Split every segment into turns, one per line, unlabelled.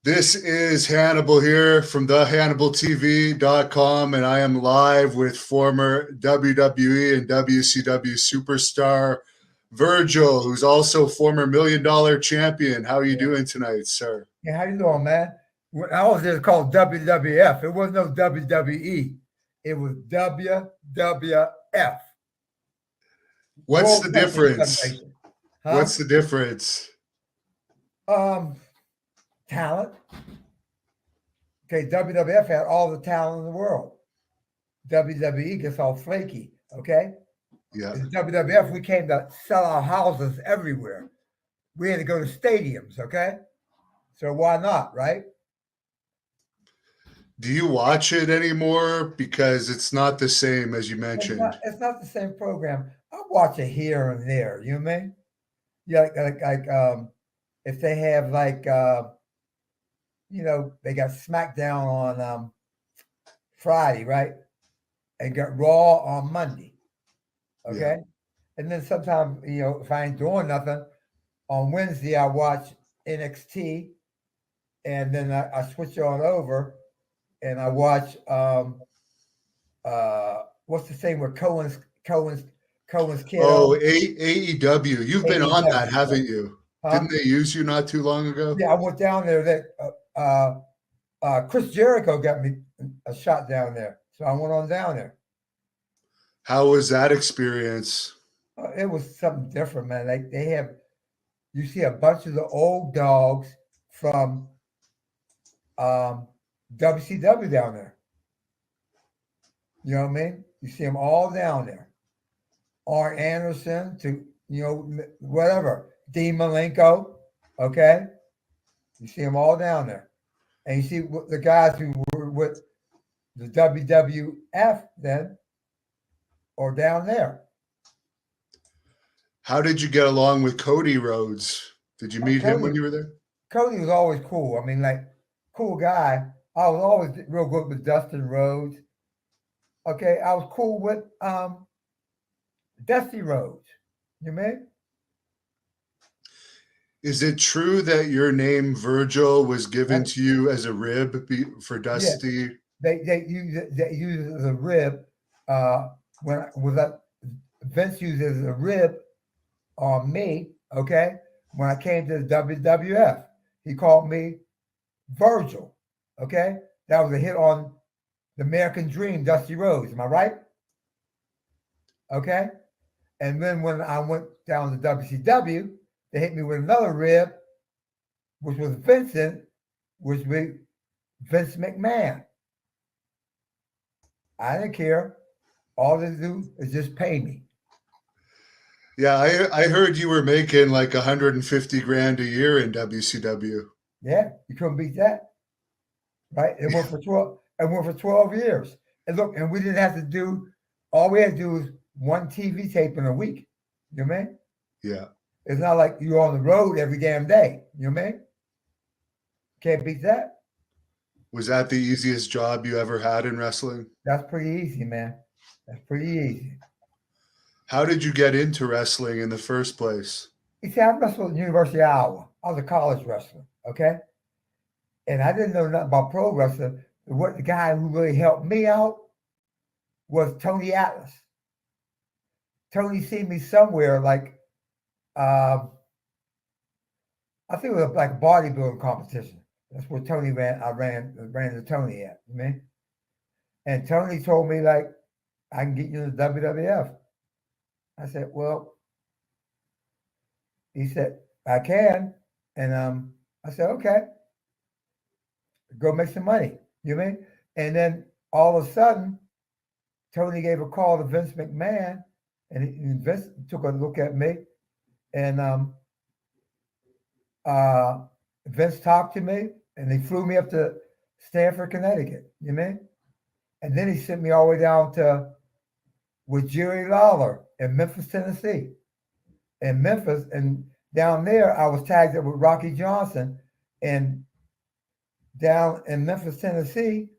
This is Hannibal here from thehannibaltv.com, and I am live with former WWE and WCW superstar Virgil, who's also former $1 million champion. How are you doing tonight, sir?
Yeah, how you doing, man? I was just called WWF. It was no WWE. It was WWF.
What's the
World Wrestling
difference?
Federation. Huh?
What's the difference?
Talent. Okay, WWF had all the talent in the world. WWE gets all flaky. Okay,
Yeah.
in WWF we came to sell our houses everywhere. We had to go to stadiums. Okay, so why not, right?
Do you watch it anymore? Because it's not the same as you mentioned.
It's not the same program. I watch it here and there. You know what I mean? Yeah, if they have they got SmackDown on Friday, right? And got Raw on Monday. Okay.
Yeah.
And then sometimes, if I ain't doing nothing, on Wednesday I watch NXT, and then I switch on over and I watch what's the thing with Cohen's kid
Oh,
on
AEW. You've been on that,
AEW.
haven't you?
Huh?
Didn't they use you not too long ago?
Yeah, I went down there. Chris Jericho got me a shot down there, so I went on down there.
How was that experience?
It was something different, man. Like you see a bunch of the old dogs from WCW down there. You know what I mean? You see them all down there. Arn Anderson to whatever, Dean Malenko. Okay, you see them all down there, and you see the guys who were with the WWF then or down there.
How did you get along with Cody Rhodes? Did you meet him when you were there?
Cody was always cool. I mean, cool guy. I was always real good with Dustin Rhodes. Okay, I was cool with Dusty Rhodes. You mean?
Is it true that your name Virgil was given to you as a rib for Dusty?
Yeah. They use it as a rib. Vince used it as a rib on me. Okay, when I came to the WWF, he called me Virgil. Okay, that was a hit on the American Dream, Dusty Rhodes. Am I right? Okay, and then when I went down to WCW, they hit me with another rib, which was Vincent, which was Vince McMahon. I didn't care. All they do is just pay me.
Yeah, I heard you were making like 150 grand a year in WCW.
Yeah, you couldn't beat that, right? It went for 12. It went for 12 years. And look, and we didn't have to do. All we had to do was one TV tape in a week. You know what I mean?
Yeah.
It's not like you're on the road every damn day. You know what I mean? Can't beat that.
Was that the easiest job you ever had in wrestling?
That's pretty easy, man. That's pretty easy.
How did you get into wrestling in the first place?
You see, I wrestled at the University of Iowa. I was a college wrestler, okay? And I didn't know nothing about pro wrestling. What the guy who really helped me out was Tony Atlas. Tony seen me somewhere I think it was like a bodybuilding competition. That's where Tony ran. I ran to Tony at, man. And Tony told me I can get you to the WWF. I said, well, he said, I can. And I said, okay, go make some money. You know what I mean? And then all of a sudden, Tony gave a call to Vince McMahon, and Vince took a look at me, and Vince talked to me, and they flew me up to Stamford, Connecticut. You know what I mean? And then he sent me all the way down with Jerry Lawler in Memphis, Tennessee. In Memphis, and down there, I was tagged up with Rocky Johnson, and down in Memphis, Tennessee,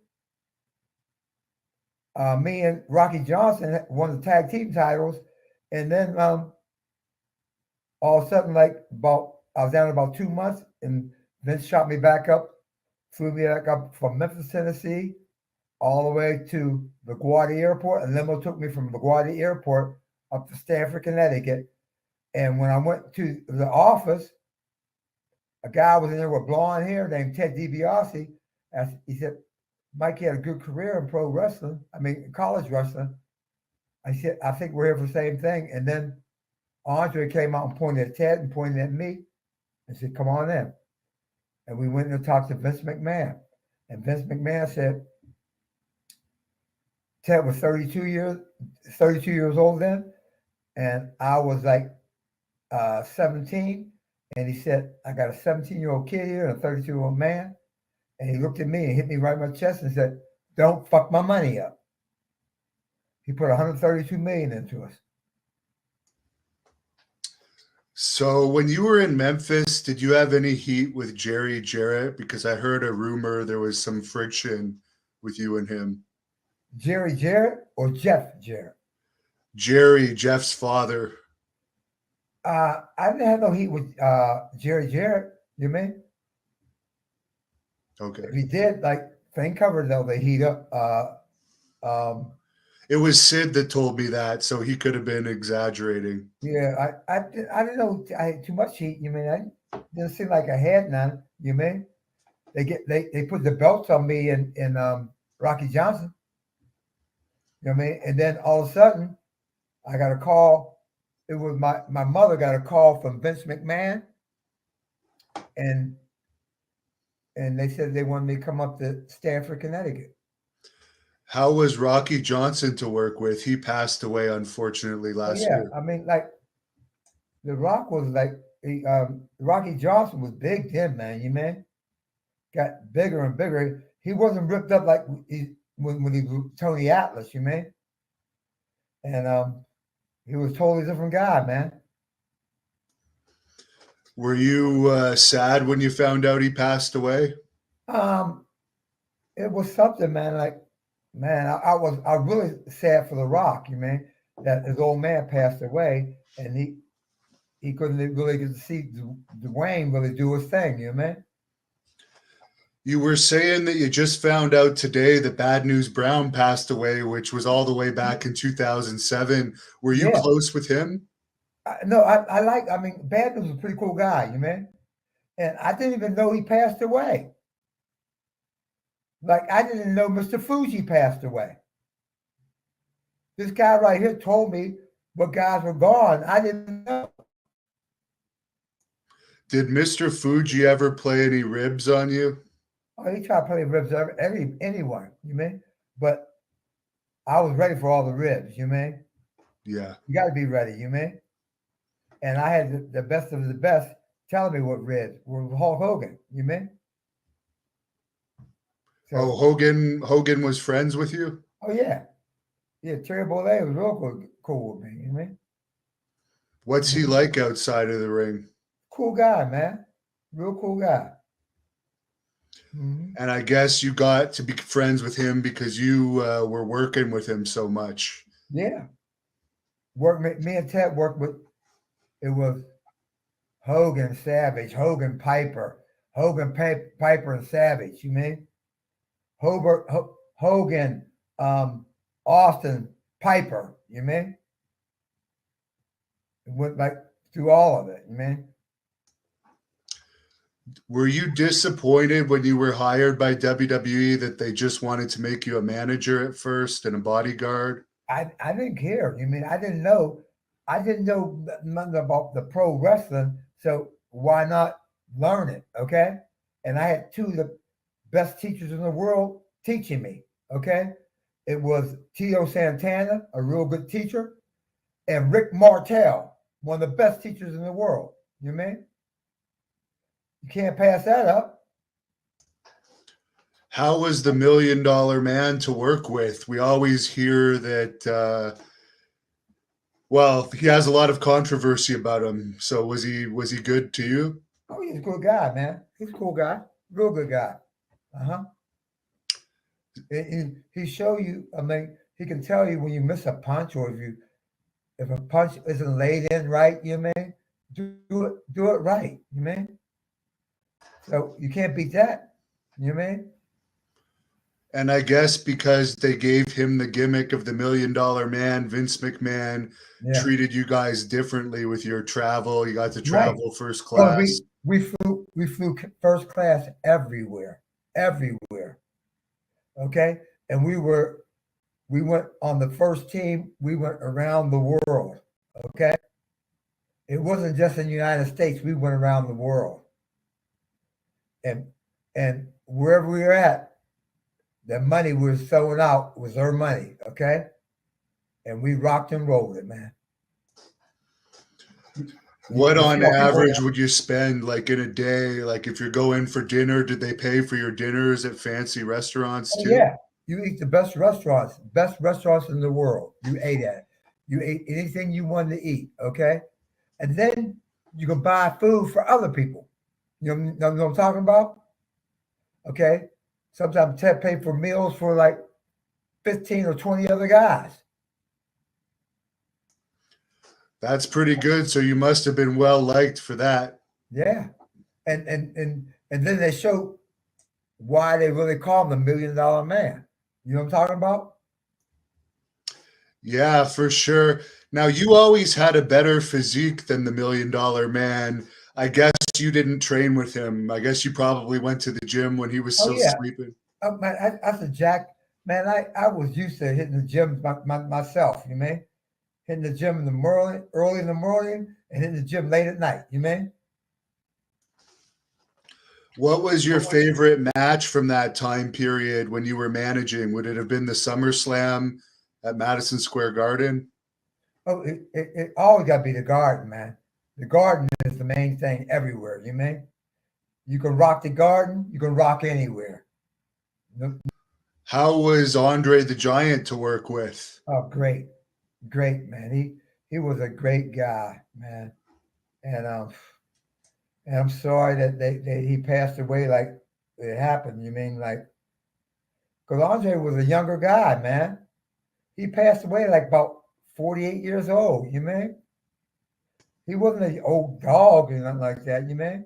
me and Rocky Johnson won the tag team titles, and then all of a sudden, I was down about 2 months, and Vince shot me back up flew me back up from Memphis, Tennessee, all the way to LaGuardia Airport. A limo took me from LaGuardia Airport up to Stamford, Connecticut. And when I went to the office, a guy was in there with blonde hair named Ted DiBiase. He said, Mike had a good career in pro wrestling. I mean, college wrestling. I said, I think we're here for the same thing. And then Andre came out and pointed at Ted and pointed at me and said, come on in. And we went and talked to Vince McMahon. And Vince McMahon said, Ted was 32 years old then. And I was like 17. And he said, I got a 17-year-old kid here and a 32-year-old man. And he looked at me and hit me right in my chest and said, don't fuck my money up. He put $132 million into us.
So when you were in Memphis, did you have any heat with Jerry Jarrett? Because I heard a rumor there was some friction with you and him.
Jerry Jarrett or Jeff Jarrett?
Jerry, Jeff's father.
I didn't have no heat with Jerry Jarrett. You mean?
Okay.
If he did, like thing covered though, the heat up.
It was Sid that told me that, so he could have been exaggerating.
Yeah, I didn't know I had too much heat. You mean? I didn't seem like I had none. You mean? They put the belts on me in Rocky Johnson. You know what I mean? And then all of a sudden, I got a call. It was my mother got a call from Vince McMahon, and they said they wanted me to come up to Stamford, Connecticut.
How was Rocky Johnson to work with? He passed away, unfortunately, last year.
I mean, like, The Rock was like, Rocky Johnson was big then, man. You man got bigger and bigger. He wasn't ripped up like when he was Tony Atlas, you mean? And he was a totally different guy, man.
Were you sad when you found out he passed away?
It was something, man. Like, man, I was really sad for The Rock, you mean, that his old man passed away, and he couldn't really get to see Dwayne really do his thing, you know what I mean?
You were saying that you just found out today that Bad News Brown passed away, which was all the way back in 2007. Were you close with him?
No, I mean, Bad News was a pretty cool guy, you mean? And I didn't even know he passed away. Like, I didn't know Mr. Fuji passed away. This guy right here told me what guys were gone. I didn't know.
Did Mr. Fuji ever play any ribs on you?
Oh, he tried to play ribs anyone, you mean? But I was ready for all the ribs, you mean?
Yeah.
You got to be ready, you mean? And I had the best of the best telling me what ribs were Hulk Hogan, you mean?
So, Hogan was friends with you?
Oh, yeah. Yeah, Terry Bollea was real cool with me, you mean?
What's he like outside of the ring?
Cool guy, man. Real cool guy.
Mm-hmm. And I guess you got to be friends with him because you were working with him so much.
Yeah. Me and Ted worked with, it was Hogan, Savage, Hogan, Piper, Piper and Savage, you mean? Hogan, Austin, Piper, you mean? It went like through all of it, you mean?
Were you disappointed when you were hired by WWE that they just wanted to make you a manager at first and a bodyguard?
I didn't care. You mean I didn't know nothing about the pro wrestling, so why not learn it? Okay. And I had two of the best teachers in the world teaching me. Okay. It was Tito Santana, a real good teacher, and Rick Martel, one of the best teachers in the world. You mean? You can't pass that up.
How was the $1 Million Man to work with? We always hear that, well, he has a lot of controversy about him. So was he good to you?
Oh, he's a good guy, man. He's a cool guy. Real good guy. Uh-huh. He show you, I mean, he can tell you when you miss a punch or if a punch isn't laid in right, you mean, do it right, you mean? So you can't beat that. You know what I mean?
And I guess because they gave him the gimmick of the $1 million man, Vince McMahon
Yeah.
treated you guys differently with your travel. You got to
Right.
travel first
Because
class.
we flew first class everywhere, everywhere. Okay, and we went on the first team. We went around the world. Okay, it wasn't just in the United States. We went around the world, and wherever we were at, the money we were throwing out was our money. Okay, and we rocked and rolled it, man.
What
You
on
saw people.
average would you spend like in a day? Like if you're going for dinner, did they pay for your dinners at fancy restaurants
Oh
too?
yeah, you eat the best restaurants in the world. You ate at. You ate anything you wanted to eat. Okay, and then you can buy food for other people. You know what I'm talking about? Okay, sometimes Ted pay for meals for like 15 or 20 other guys.
That's pretty good. So you must have been well liked for that.
Yeah, and then they show why they really call him the $1 million man. You know what I'm talking about?
Yeah, for sure. Now you always had a better physique than the $1 million man. I guess you didn't train with him. I guess you probably went to the gym when he was
Oh
still
yeah,
sleeping.
man, I said Jack, man, I was used to hitting the gym myself. You mean hitting the gym in the morning, early in the morning, and hitting the gym late at night. You mean?
What was your favorite match from that time period when you were managing? Would it have been the SummerSlam at Madison Square Garden?
Oh, it always got to be the garden, man. The garden is the main thing everywhere. You mean? You can rock the garden, you can rock anywhere. No-
How was Andre the Giant to work with?
Oh, great, great, man. He was a great guy, man. And I'm sorry that he passed away like it happened. You mean like because Andre was a younger guy, man. He passed away like about 48 years old. You mean? He wasn't an old dog or nothing like that. You mean?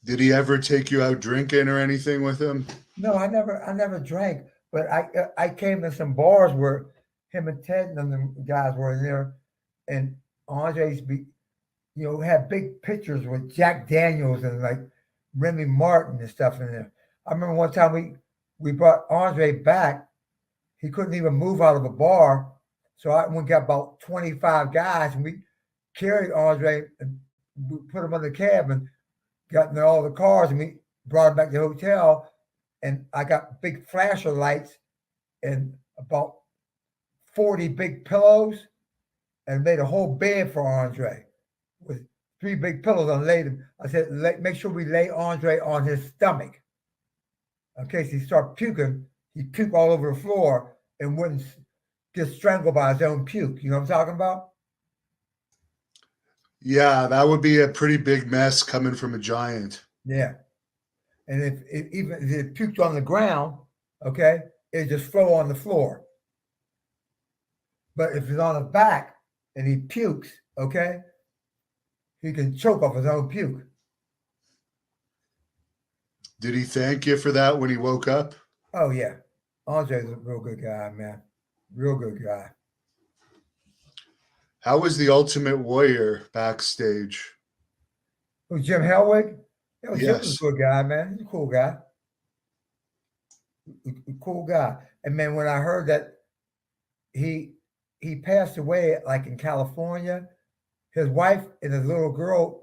Did he ever take you out drinking or anything with him?
No, I never drank, but I came to some bars where him and Ted and them guys were in there, and Andre's be had big pictures with Jack Daniels and like Remy Martin and stuff in there. I remember one time we brought Andre back. He couldn't even move out of a bar, so we got about 25 guys, and we carried Andre and we put him on the cab and got in all the cars, and we brought him back to the hotel. And I got big flasher lights and about 40 big pillows and made a whole bed for Andre with 3 big pillows. I laid him. I said, make sure we lay Andre on his stomach in case he start puking. He puke all over the floor and wouldn't get strangled by his own puke. You know what I'm talking about?
Yeah, that would be a pretty big mess coming from a giant.
Yeah. And even if it puked on the ground, okay, it just flow on the floor. But if it's on the back and he pukes, okay, he can choke off his own puke.
Did he thank you for that when he woke up?
Oh yeah, Andre's a real good guy, man. Real good guy.
How was the Ultimate Warrior backstage?
Who's Jim Hellwig? Jim was a
Yes.
good guy, man. He's a cool guy. A cool guy. And man, when I heard that he passed away like in California, his wife and his little girl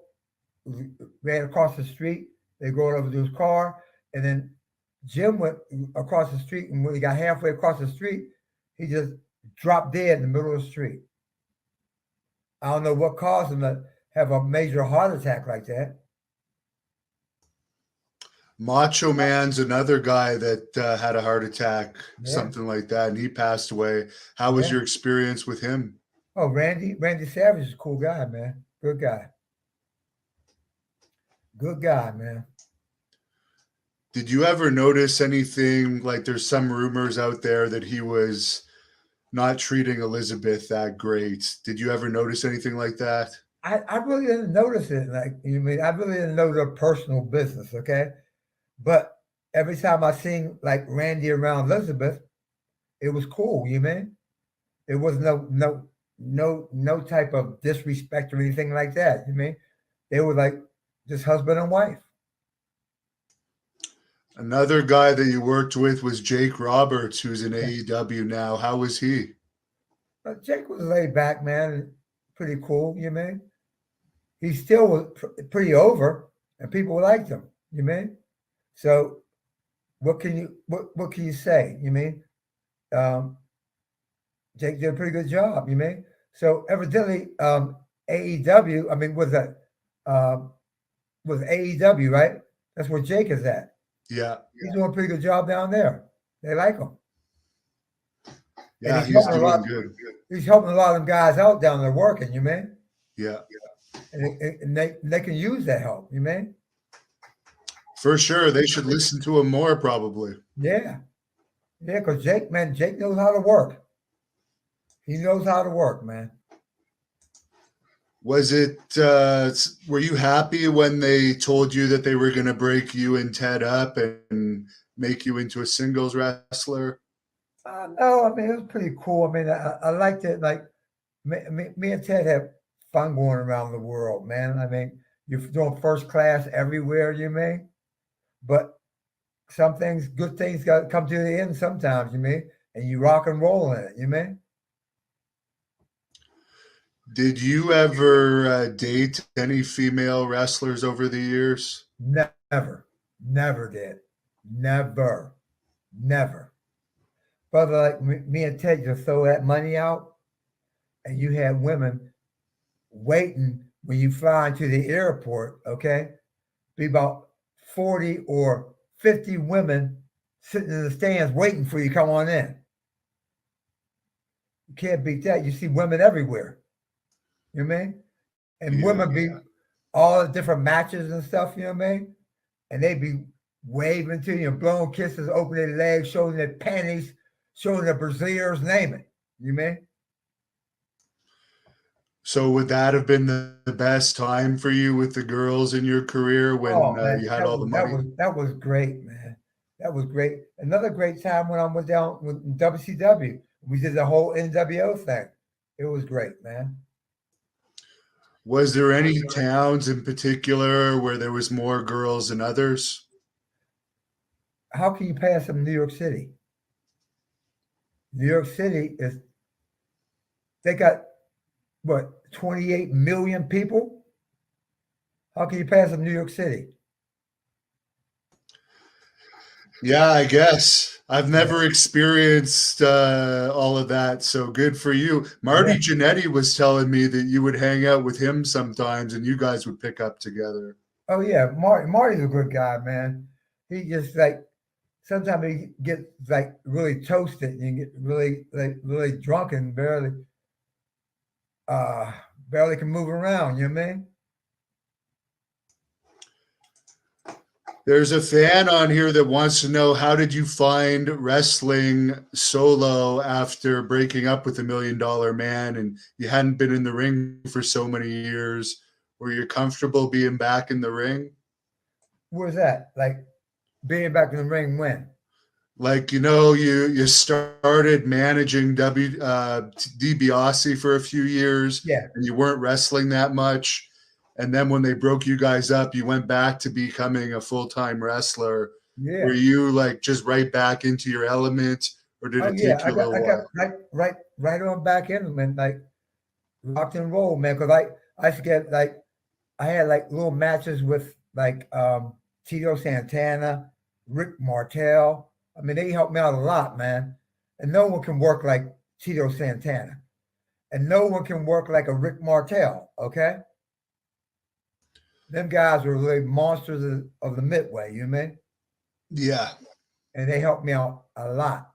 ran across the street. They go over to his car, and then Jim went across the street, and when he got halfway across the street, he just dropped dead in the middle of the street. I don't know what caused him to have a major heart attack like that.
Macho Man's another guy that had a heart attack,
Yeah,
something like that, and he passed away. How was
yeah.
your experience with him?
Oh, Randy Savage is a cool guy, man. Good guy. Good guy, man.
Did you ever notice anything like there's some rumors out there that he was not treating Elizabeth that great? Did you ever notice anything like that?
I really didn't notice it. Like, you mean, I really didn't know their personal business, okay? But every time I seen like Randy around Elizabeth, it was cool. You mean? There was no type of disrespect or anything like that. You mean? They were like just husband and wife.
Another guy that you worked with was Jake Roberts, who's in
Yeah.
AEW now. How was he?
But Jake was laid back, man, pretty cool. You mean? He still was pretty over, and people liked him. You mean? So what can you say? You mean? Um, Jake did a pretty good job. You mean? So evidently, AEW. I mean, um, was AEW right? That's where Jake is at.
Yeah,
He's doing a pretty good job down there. They like him, and
yeah, he's doing good.
He's helping a lot of them guys out down there working. You mean?
Yeah,
And they can use that help. You mean?
for sure. They should listen to him more, probably.
Yeah, yeah. Because Jake, man, Jake knows how to work. He knows how to work, man.
Was it, were you happy when they told you that they were going to break you and Ted up and make you into a singles wrestler?
No, I mean it was pretty cool. I mean, I liked it. Like me and Ted have fun going around the world, man. I mean, you're doing first class everywhere, you mean, but some things, good things, got to come to the end sometimes, you mean, and you rock and roll in it, you mean.
Did you ever date any female wrestlers over the years?
Never, never did, never, never. Brother, like me and Ted just throw that money out, and you have women waiting when you fly into the airport, okay? Be about 40 or 50 women sitting in the stands waiting for you to come on in. You can't beat that. You see women everywhere. You know what I mean? And
Yeah.
women be all the different matches and stuff, you know what I mean? And they be waving to you, blowing kisses, opening their legs, showing their panties, showing their brassieres, name it. You know what I mean?
So would that have been the best time for you with the girls in your career when
Oh man,
you had all the money?
that was great, man. That was great. Another great time when I was down with WCW. We did the whole NWO thing. It was great, man.
Was there any towns in particular where there was more girls than others?
How can you pass up New York City? New York City is they got what 28 million people. How can you pass up New York City?
Yeah, I guess. I've
Yeah,
never experienced all of that, so good for you.
yeah.
Marty Jannetty was telling me that you would hang out with him sometimes and you guys would pick up together.
Oh yeah, Marty's a good guy, man. He just like sometimes he gets like really toasted and get really drunk and uh barely can move around, you know what I mean?
There's a fan on here that wants to know, how did you find wrestling solo after breaking up with $1 Million Man and you hadn't been in the ring for so many years? Were you comfortable being back in the ring?
Where's that? Like being back in the ring when?
Like, you started managing DiBiase for a few years
Yeah,
and you weren't wrestling that much. And then when they broke you guys up, you went back to becoming a full-time wrestler. Were
yeah.
you like just right back into your element, or did
Oh
it
yeah.
take you a
I
little
got
while?
right on back in man, like rocked and roll, man. Cause I used to get like I had like little matches with like Tito Santana, Rick Martel. I mean, they helped me out a lot, man. And no one can work like Tito Santana. And no one can work like a Rick Martel, okay? Them guys were really monsters of the midway, you know what I mean?
Yeah.
And they helped me out a lot.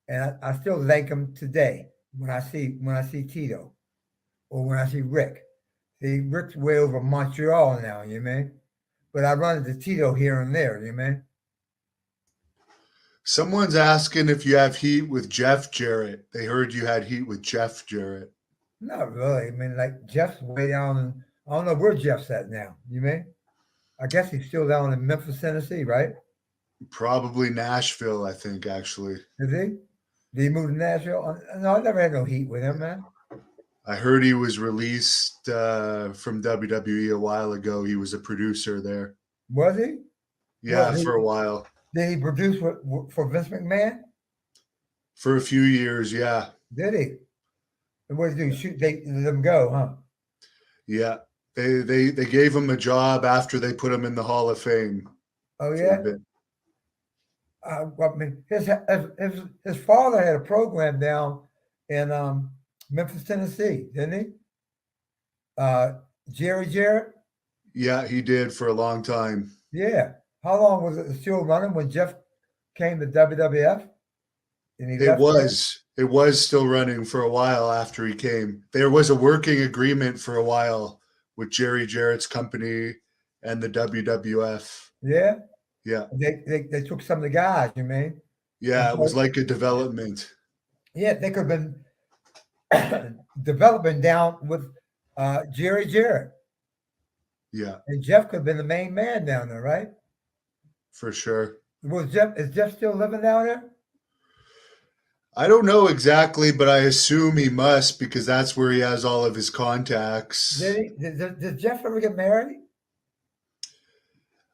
And I still thank them today when I see Tito or when I see Rick. See, Rick's way over Montreal now, you know what I mean? But I run into Tito here and there, you know what I mean?
Someone's asking if you have heat with Jeff Jarrett. They heard you had heat with Jeff Jarrett.
Not really. I mean, like Jeff's way down. I don't know where Jeff's at now. You mean? I guess he's still down in Memphis, Tennessee, right?
Probably Nashville, I think, actually.
Is he? Did he move to Nashville? No, I never had no heat with him, man.
I heard he was released from WWE a while ago. He was a producer there.
Was he?
Yeah, for a while.
Did he produce for Vince McMahon?
For a few years, yeah.
Did he? And what did he do? Shoot, they let him go, huh?
Yeah. They gave him a job after they put him in the Hall of Fame.
Oh yeah. I mean, his father had a program down in Memphis, Tennessee, didn't he? Jerry Jarrett.
Yeah, he did for a long time.
Yeah. How long was it still running when Jeff came to WWF?
It was still running for a while after he came. There was a working agreement for a while with Jerry Jarrett's company and the WWF.
Yeah.
Yeah.
They took some of the guys, you mean?
Yeah, it was like a development.
Yeah, they could have been developing down with Jerry Jarrett.
Yeah.
And Jeff could have been the main man down there, right?
For sure.
Is Jeff still living down there?
I don't know exactly, but I assume he must because that's where he has all of his contacts.
Did Jeff ever get married?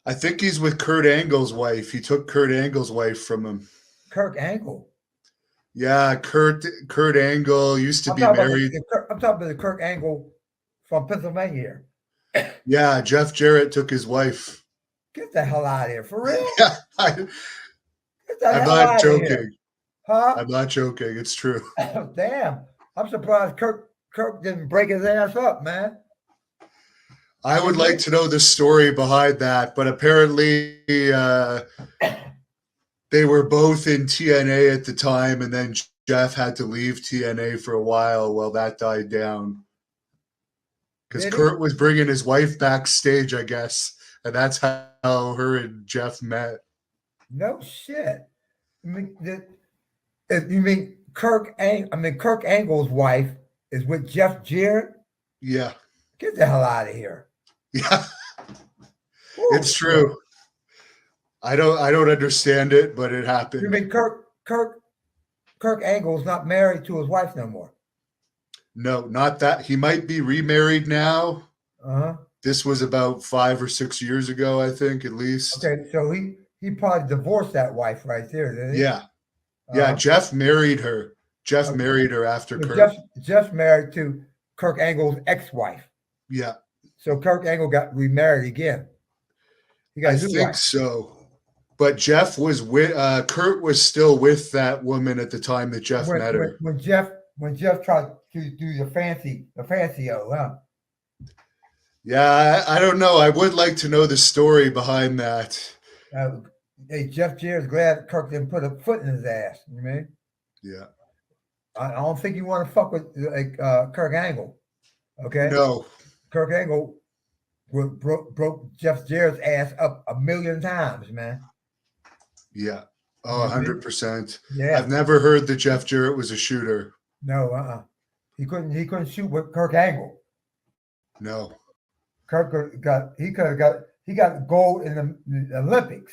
I think he's with Kurt Angle's wife. He took Kurt Angle's wife from him.
Kurt Angle?
Yeah, Kurt Angle used to be married.
I'm talking about the Kurt Angle from Pennsylvania.
Yeah, Jeff Jarrett took his wife.
Get the hell out of here, for real?
Yeah, I'm not joking.
Huh?
I'm not joking. It's true.
Damn. I'm surprised Kirk didn't break his ass up, man.
I would like to know the story behind that, but apparently they were both in TNA at the time, and then Jeff had to leave TNA for a while that died down. Because Kurt was bringing his wife backstage, I guess, and that's how her and Jeff met.
No shit. I mean, you mean Kirk Angle's wife is with Jeff Jarrett?
Yeah.
Get the hell out of here.
Yeah. Ooh, it's true. I don't understand it, but it happened.
You mean Kirk Angle's not married to his wife no more?
No, not that. He might be remarried now.
Uh-huh.
This was about 5 or 6 years ago, I think, at least.
Okay, so he probably divorced that wife right there, didn't he?
Yeah. Yeah, Jeff married her. Jeff married her after
so
Kurt.
Jeff's married to Kirk Angle's ex-wife.
Yeah.
So Kirk Angle got remarried again.
I think so. But Jeff was with Kurt was still with that woman at the time that Jeff met her.
When Jeff tried to do the fancy huh?
Yeah, I don't know. I would like to know the story behind that.
Hey, Jeff Jarrett's glad Kirk didn't put a foot in his ass. You mean?
Yeah.
I don't think you want to fuck with Kirk Angle. Okay.
No.
Kirk Angle broke Jeff Jarrett's ass up 1,000,000 times, man.
Yeah. Oh, 100%.
Yeah.
I've never heard that Jeff Jarrett was a shooter.
No, He couldn't shoot with Kirk Angle.
No.
Kirk got gold in the Olympics.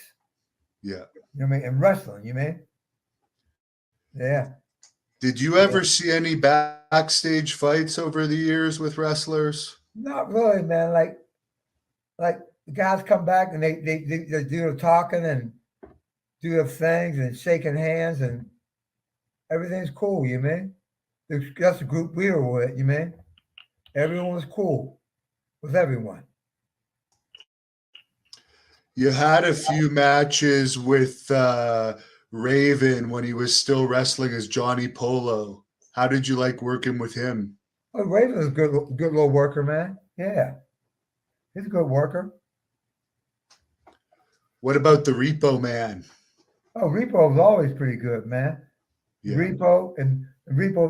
Yeah.
You know what I mean? In wrestling, you mean? Yeah.
Did you ever see any backstage fights over the years with wrestlers?
Not really, man. Like the guys come back and they do the talking and do their things and shaking hands and everything's cool, you mean? That's the group we were with, you mean? Everyone was cool with everyone.
You had a few matches with Raven when he was still wrestling as Johnny Polo. How did you like working with him?
Oh, Raven is a good little worker, man. Yeah. He's a good worker.
What about the Repo Man?
Oh, Repo was always pretty good, man.
Yeah.
Repo,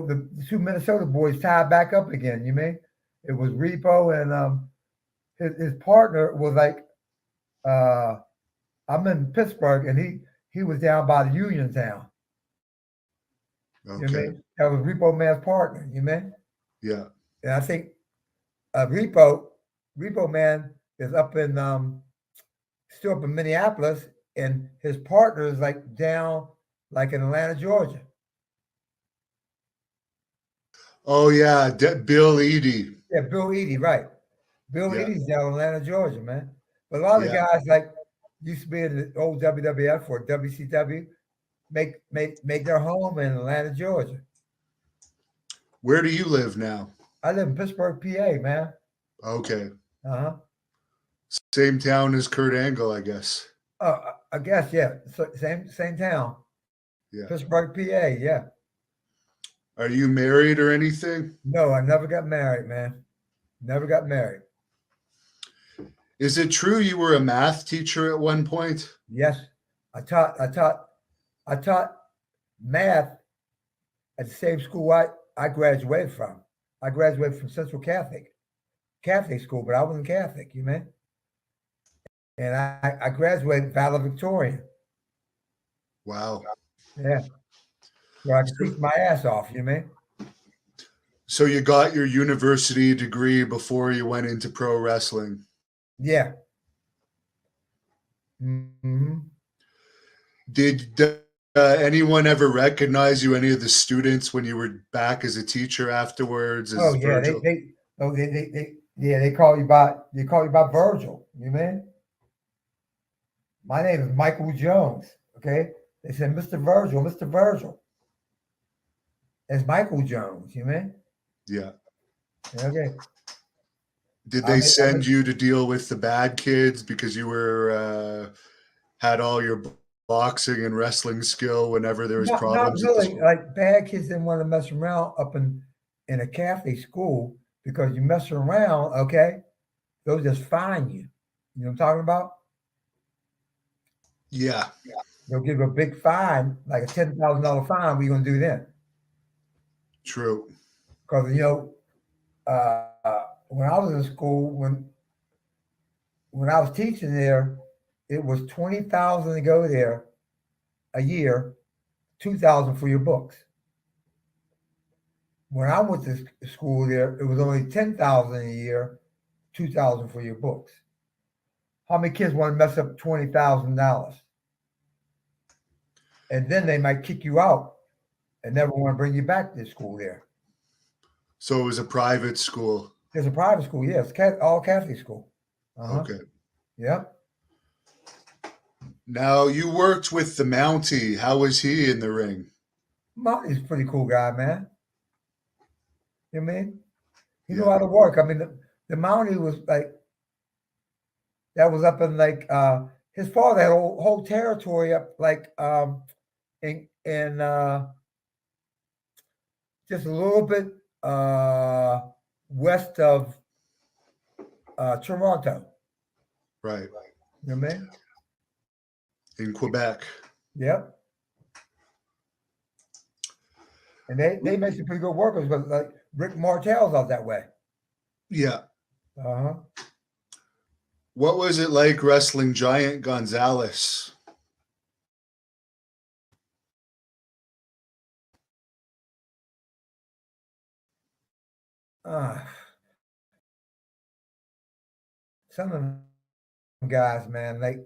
the two Minnesota boys tied back up again, you mean? It was Repo and his partner was like, I'm in Pittsburgh and he was down by the Uniontown.
Okay.
You mean? That was Repo Man's partner, you mean?
Yeah.
And I think Repo Man is up in still up in Minneapolis, and his partner is like down, like in Atlanta, Georgia.
Oh yeah, Bill Eady.
Yeah, Bill Eady, right? Bill
Yeah,
Eady's down in Atlanta, Georgia, man. But a lot of the
yeah.
guys like used to be in the old WWF or WCW make their home in Atlanta, Georgia.
Where do you live now?
I live in Pittsburgh, PA, man.
Okay,
Uh-huh.
same town as Kurt Angle, I guess.
I guess, yeah. So, same town.
Yeah.
Pittsburgh, PA, yeah.
Are you married or anything?
No, I never got married, man. Never got married.
Is it true you were a math teacher at one point?
Yes. I taught math at the same school I graduated from. I graduated from Central Catholic school, but I wasn't Catholic, you mean? And I graduated valedictorian.
Wow.
Yeah. So I could
So,
teach my ass off, you mean?
so you got your university degree before you went into pro wrestling.
Yeah. Mm-hmm.
Did anyone ever recognize you? Any of the students when you were back as a teacher afterwards?
Oh
As
yeah,
Virgil?
they call you by Virgil, you mean? My name is Michael Jones. Okay. They said Mr. Virgil, Mr. Virgil. It's Michael Jones, you mean?
Yeah.
Okay.
Did
I
they
mean,
send you to deal with the bad kids because you were had all your boxing and wrestling skill whenever there was
not
problems at the
really.
school?
Like bad kids didn't want to mess around up in a Catholic school because you mess around, okay, they'll just fine you. You know what I'm talking about?
Yeah,
They'll give you a big fine, like a $10,000 fine. What are you gonna do then?
true.
Because when I was in school, when I was teaching there, it was 20,000 to go there a year, 2,000 for your books. When I went to school there, it was only 10,000 a year, 2,000 for your books. How many kids want to mess up $20,000? And then they might kick you out and never want to bring you back to school there.
So it was a private school.
There's a private school, yes, all Catholic school.
Okay.
Yep.
Now you worked with the Mountie. How was he in the ring?
Monty's a pretty cool guy, man. You know what I mean? He knew
Yeah.
how to work. I mean, the Mountie was like that was up in like his father had a whole territory up like in just a little bit west of Toronto.
Right.
You know what I mean?
In Quebec.
Yep. And they made some pretty good workers, but like Rick Martell's out that way.
Yeah.
Uh-huh.
What was it like wrestling Giant Gonzalez?
Some of them guys, man,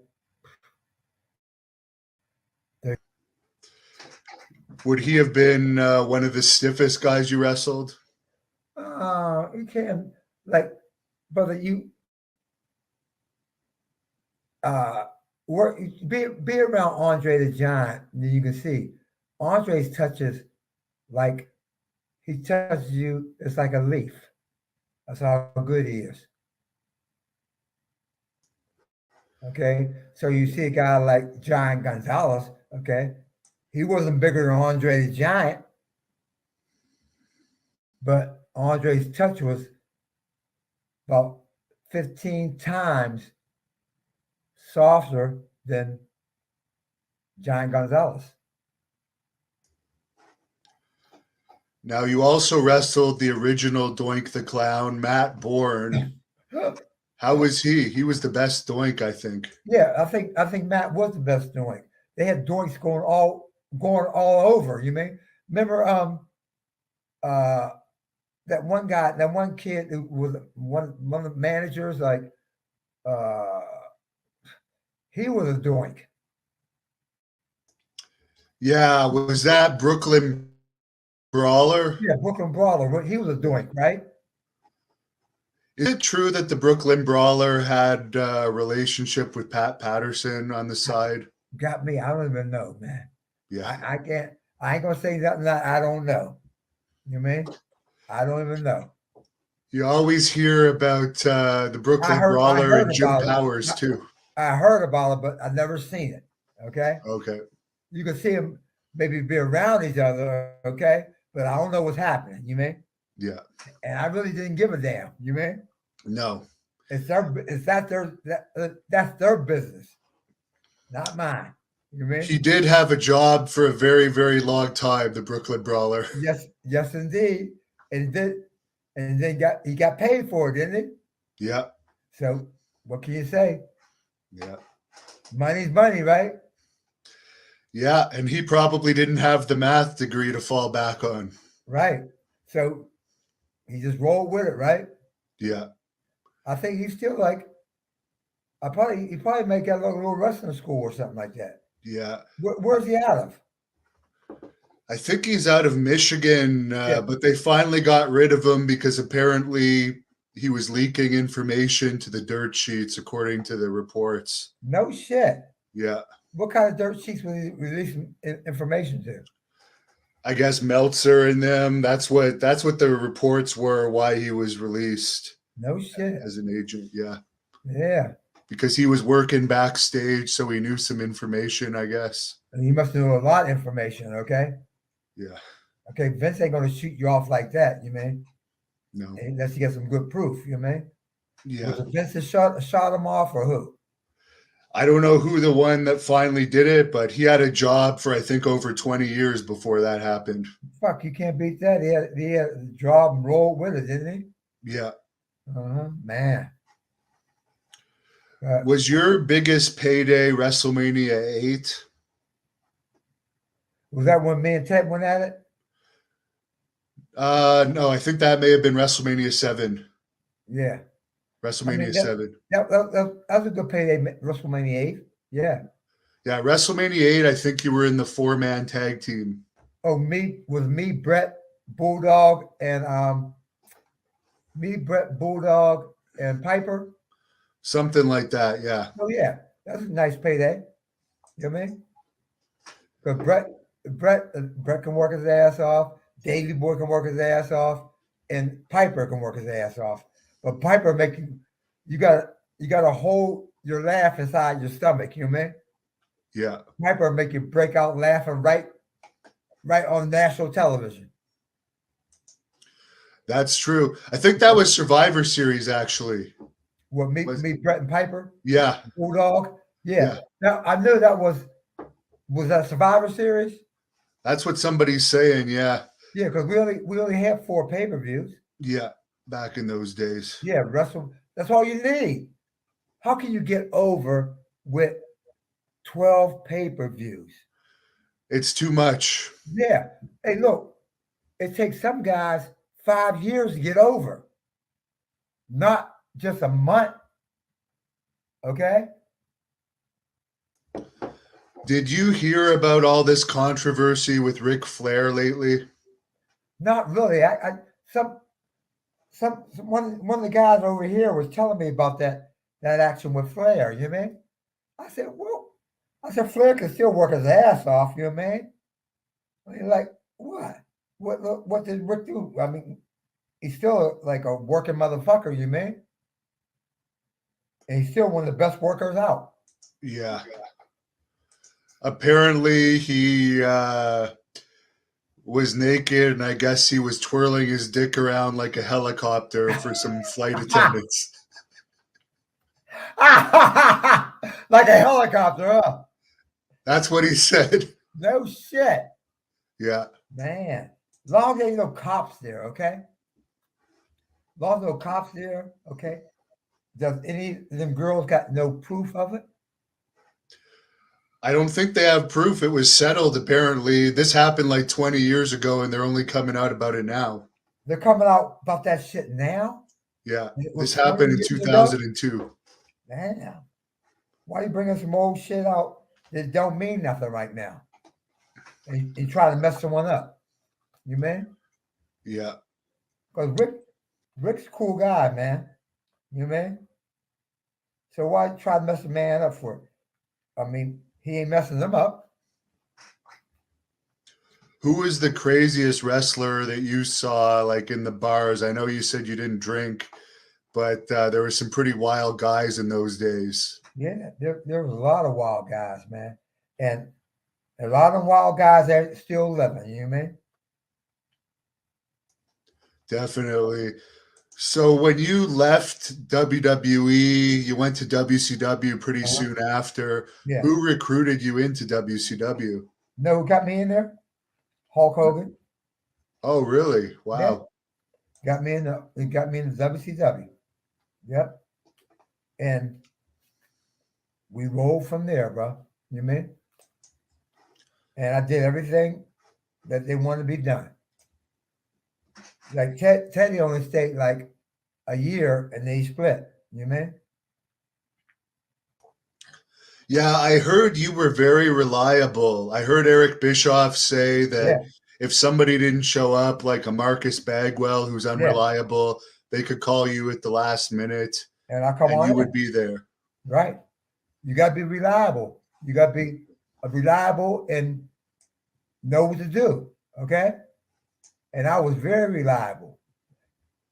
Would he have been one of the stiffest guys you wrestled?
you can't like, brother, you uh work be around Andre the Giant, and you can see Andre's touches like he touches you, it's like a leaf. That's how good he is. Okay. So you see a guy like Giant Gonzalez, okay. He wasn't bigger than Andre the Giant, but Andre's touch was about 15 times softer than Giant Gonzalez.
Now you also wrestled the original Doink the Clown, Matt Bourne. How was he? He was the best Doink, I think.
Yeah, I think Matt was the best doink. They had doinks going all over. You mean remember uh that one guy, that one kid who was one of the managers, like uh He was a doink.
Yeah, was that Brooklyn Brawler?
Yeah, Brooklyn Brawler. He was a doink, right?
Is it true that the Brooklyn Brawler had a relationship with Pat Patterson on the side?
Got me. I don't even know, man.
Yeah.
I can't. I ain't gonna say nothing that I don't know. You mean? I don't even know.
You always hear about the
I
Brooklyn
heard. I
Brawler and
heard
Jim
about it.
Powers too.
I heard about it, but I've never seen it. Okay.
Okay.
You can see them maybe be around each other. Okay, but I don't know what's happening. You mean?
Yeah.
And I really didn't give a damn. You mean?
No.
It's their. It's that their. That's their business, not mine. You mean?
He did have a job for a very, very long time, the Brooklyn Brawler.
Yes, yes, indeed. And did, and then he got paid for it, didn't he?
Yeah.
So what can you say?
Yeah.
Money's money, right?
Yeah. And he probably didn't have the math degree to fall back on.
Right. So he just rolled with it, right?
Yeah.
I think he's still like. He probably make that little wrestling school or something like that.
Yeah.
Where's he out of?
I think he's out of Michigan,
Yeah.
but they finally got rid of him because apparently he was leaking information to the dirt sheets, according to the reports.
No shit.
Yeah.
What kind of dirt sheets was he releasing information to?
I guess Meltzer and them. That's what the reports were. Why he was released
No shit.
as an agent. Yeah,
Yeah.
because he was working backstage, so he knew some information. I guess.
And he must know a lot of information. Okay.
Yeah.
Okay. Vince ain't gonna shoot you off like that. You mean?
No.
Unless you get some good proof. You mean?
Yeah.
Was it Vince that shot him off or who?
I don't know who the one that finally did it, but he had a job for I think over 20 years before that happened.
Fuck, you can't beat that. He had a job and rolled with it, didn't he?
Yeah.
Man.
Was your biggest payday WrestleMania 8?
Was that when me and Ted went at it?
No, I think that may have been WrestleMania 7.
Yeah.
WrestleMania 7.
That was a good payday, WrestleMania 8. Yeah.
Yeah, WrestleMania 8, I think you were in the 4-man tag team.
Oh, me, Brett, Bulldog, and Piper.
Something like that, yeah.
Oh yeah, that's a nice payday. You know what I mean? Because Brett can work his ass off. Davey Boy can work his ass off, and Piper can work his ass off. But Piper you got to hold your laugh inside your stomach. You know what I mean?
Yeah.
Piper make you break out laughing right on national television.
That's true. I think that was Survivor Series, actually.
What, me, Brett, and Piper?
Yeah.
Bulldog? Yeah. Now, I knew that was that Survivor Series?
That's what somebody's saying, yeah.
Yeah, because we only have 4 pay-per-views.
Yeah, back in those days.
Yeah, that's all you need. How can you get over with 12 pay-per-views?
It's too much.
Yeah. Hey, look, it takes some guys 5 years to get over, not just a month. Okay?
Did you hear about all this controversy with Ric Flair lately?
Not really. One of the guys over here was telling me about that action with Flair. You know what I mean? I said Flair can still work his ass off. You know what I mean? He's like, what? What did Rick do? I mean, he's still like a working motherfucker. You know what I mean? And he's still one of the best workers out.
Yeah. Apparently, he was naked, and I guess he was twirling his dick around like a helicopter for some flight attendants.
Like a helicopter, huh?
That's what he said.
No shit.
Yeah.
Man. As long as there ain't no cops there, okay? As long as no cops there, okay? Does any of them girls got no proof of it?
I don't think they have proof. It was settled, apparently. This happened like 20 years ago, and they're only coming out about it now.
They're coming out about that shit now?
Yeah. This happened in 2002.
Damn. Why you bringing some old shit out that don't mean nothing right now? And try to mess someone up. You mean?
Yeah.
Because Rick's a cool guy, man. You mean? So why try to mess a man up for it? I mean, he ain't messing them up.
Who was the craziest wrestler that you saw, like in the bars? I know you said you didn't drink, but there were some pretty wild guys in those days.
Yeah, there was a lot of wild guys, man. And a lot of wild guys are still living, you know what I mean?
Definitely. So when you left WWE, you went to WCW pretty
Uh-huh.
soon after.
Yeah.
Who recruited you into WCW?
Know who got me in there? Hulk Hogan.
Oh, really?
Yeah.
Wow.
He got me in the WCW. Yep. And we rolled from there, bro. You know what I mean? And I did everything that they wanted to be done. Like Teddy only stayed like a year and they split. You know what I mean?
Yeah, I heard you were very reliable. I heard Eric Bischoff say that
Yeah.
if somebody didn't show up, like a Marcus Bagwell who's
Yeah.
unreliable, they could call you at the last minute
And I come
and
on
you
in.
would be there.
Right. You got to be reliable. You got to be reliable and know what to do. Okay. And I was very reliable.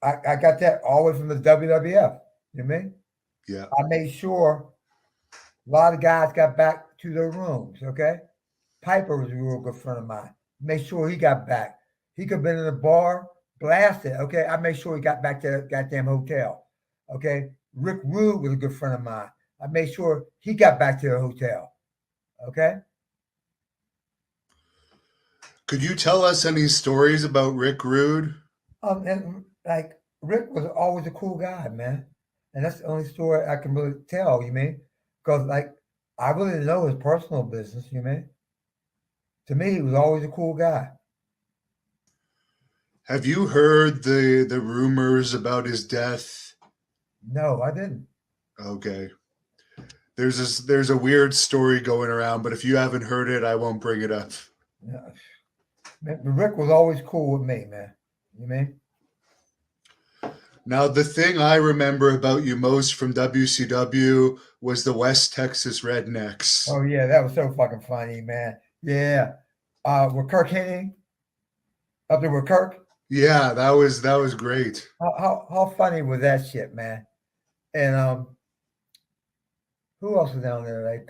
I got that always from the WWF. You know what I mean?
Yeah.
I made sure a lot of guys got back to their rooms. Okay. Piper was a real good friend of mine. Made sure he got back. He could have been in the bar, blasted. Okay. I made sure he got back to that goddamn hotel. Okay. Rick Rude was a good friend of mine. I made sure he got back to the hotel. Okay.
Could you tell us any stories about Rick Rude?
And like Rick was always a cool guy, man. And that's the only story I can really tell, you mean? Because like I really didn't know his personal business, you mean? To me, he was always a cool guy.
Have you heard the rumors about his death?
No, I didn't.
Okay. There's a weird story going around, but if you haven't heard it, I won't bring it up.
No. Man, Rick was always cool with me, man. You mean?
Now, the thing I remember about you most from WCW was the West Texas Rednecks.
Oh yeah, that was so fucking funny, man. Yeah. With Kirk Hennig up there with Kirk.
Yeah, that was great.
How funny was that shit, man? And who else was down there? Like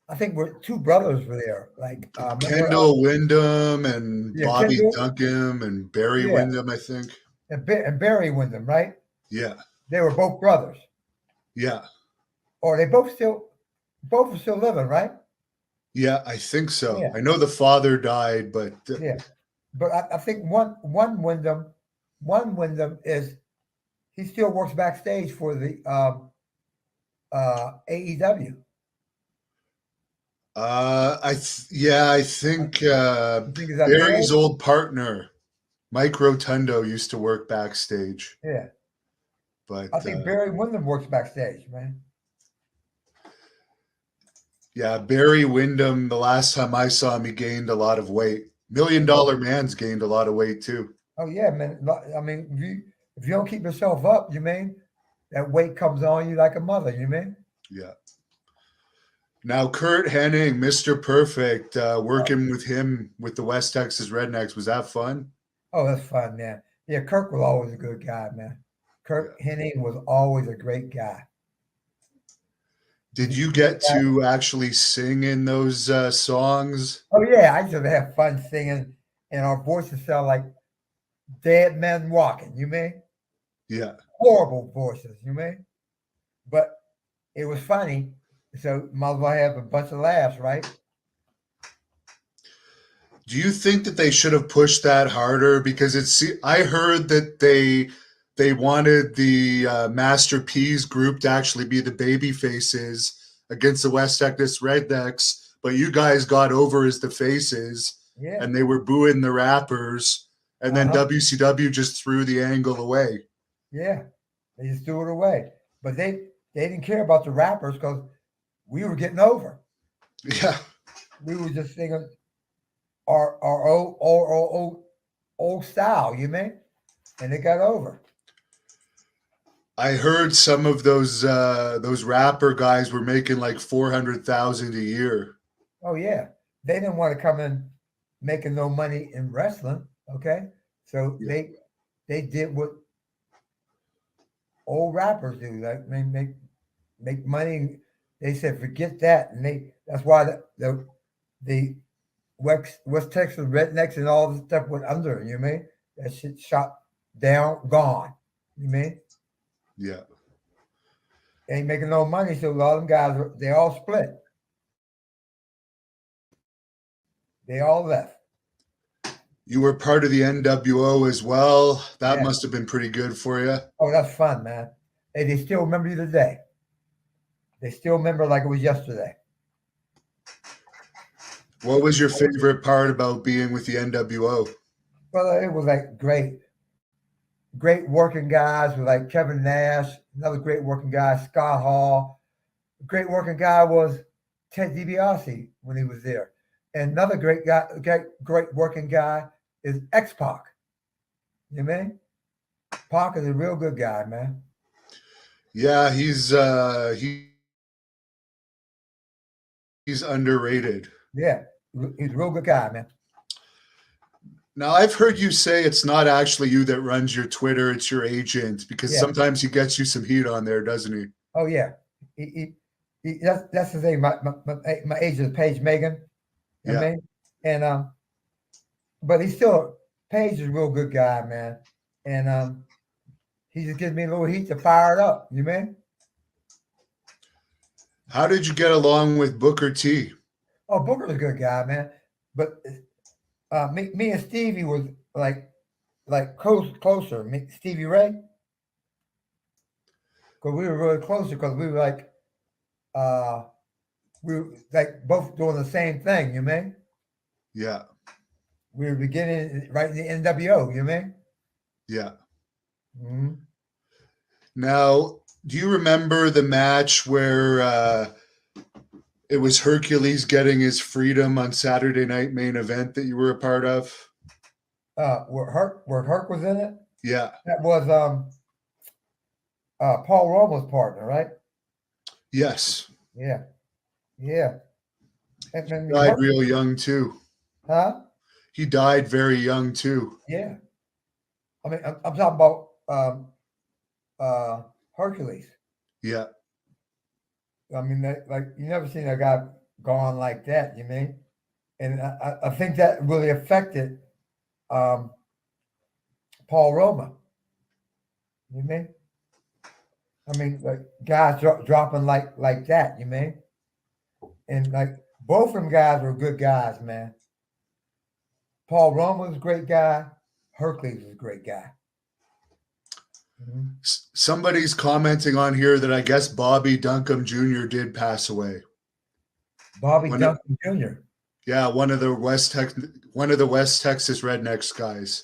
I think we're two brothers were there. Like remember
Kendall Windham and
yeah,
Bobby
Kendall,
Duncan and Barry
yeah,
Windham, I think.
and Barry Windham, right?
Yeah,
They were both brothers.
yeah,
Or they both are still living, right?
yeah, I think so.
Yeah,
I know the father died, but
yeah. But I think one Wyndham is he still works backstage for the AEW.
yeah, I think
You think is that Barry?
Barry's old partner, Mike Rotundo, used to work backstage,
Yeah,
but
I think Barry Wyndham works backstage, man.
yeah, Barry Windham, the last time I saw him, he gained a lot of weight. Million Dollar Man's gained a lot of weight too.
Oh yeah, man. I mean, if you don't keep yourself up, you mean that weight comes on you like a mother. You mean?
Yeah. Now, Kurt Hennig, Mr. Perfect, working with him with the West Texas Rednecks, was that fun?
Oh, that's fun, man. Yeah, Kirk was always a good guy, man. Kirk
Yeah.
Hennig was always a great guy.
Did you get to actually sing in those songs?
Oh yeah, I used to have fun singing, and our voices sound like dead men walking. You mean
Yeah.
horrible voices? You mean, but it was funny, so might as well have a bunch of laughs, right?
Do you think that they should have pushed that harder? Because I heard that they wanted the Master P's group to actually be the baby faces against the West Texas Rednecks, but you guys got over as the faces,
Yeah.
and they were booing the rappers, and then WCW just threw the angle away.
Yeah, they just threw it away. But they didn't care about the rappers because we were getting over.
Yeah.
We were just singing our old style, you mean? And it got over.
I heard some of those rapper guys were making like 400,000 a year.
Oh yeah, they didn't want to come in making no money in wrestling. Okay, so
Yeah.
they did what old rappers do, like make money. They said forget that, and that's why the West Texas rednecks and all the stuff went under. You mean that shit shot down, gone. You mean
Yeah.
ain't making no money, so a lot of them guys they all split. They all left.
You were part of the NWO as well. That
Yeah.
must have been pretty good for you.
Oh, that's fun, man. Hey, they still remember you today. They still remember like it was yesterday.
What was your favorite part about being with the NWO?
Well, it was like great working guys with like Kevin Nash, another great working guy, Scott Hall. A great working guy was Ted DiBiase when he was there. And another great working guy is X Pac. You mean? Pac is a real good guy, man.
Yeah, he's underrated.
Yeah, he's a real good guy, man.
Now, I've heard you say it's not actually you that runs your Twitter, it's your agent, because
Yeah.
sometimes he gets you some heat on there, doesn't he?
Oh yeah, that's the thing. My agent is Paige Megan. You know what I
Yeah.
mean? And but he's still Paige is a real good guy, man. And he just gives me a little heat to fire it up. You mean?
How did you get along with Booker T?
Oh, Booker's a good guy, man. But me and Stevie was like closer. Me, Stevie Ray, because we were really closer because we were uh we were like both doing the same thing. You mean?
Yeah.
We were beginning right in the NWO. You mean?
Yeah.
Mm-hmm.
Now, do you remember the match where it was Hercules getting his freedom on Saturday Night Main Event that you were a part of?
Where Herc was in it?
Yeah.
That was Paul Roma's partner, right?
Yes.
Yeah, yeah. And then
Died
Herc,
real young too.
huh?
He died very young too.
Yeah. I mean, I'm talking about Hercules.
Yeah.
I mean, like you never seen a guy gone like that. You mean? And I think that really affected um, Paul Roma. You mean? I mean, like guys dropping like that. You mean? And like both of them guys were good guys, man. Paul Roma was a great guy. Hercules was a great guy. Mm-hmm.
Somebody's commenting on here that I guess Bobby Duncombe Jr. did pass away.
Bobby Duncombe Jr.
Yeah, one of the West Texas Rednecks guys.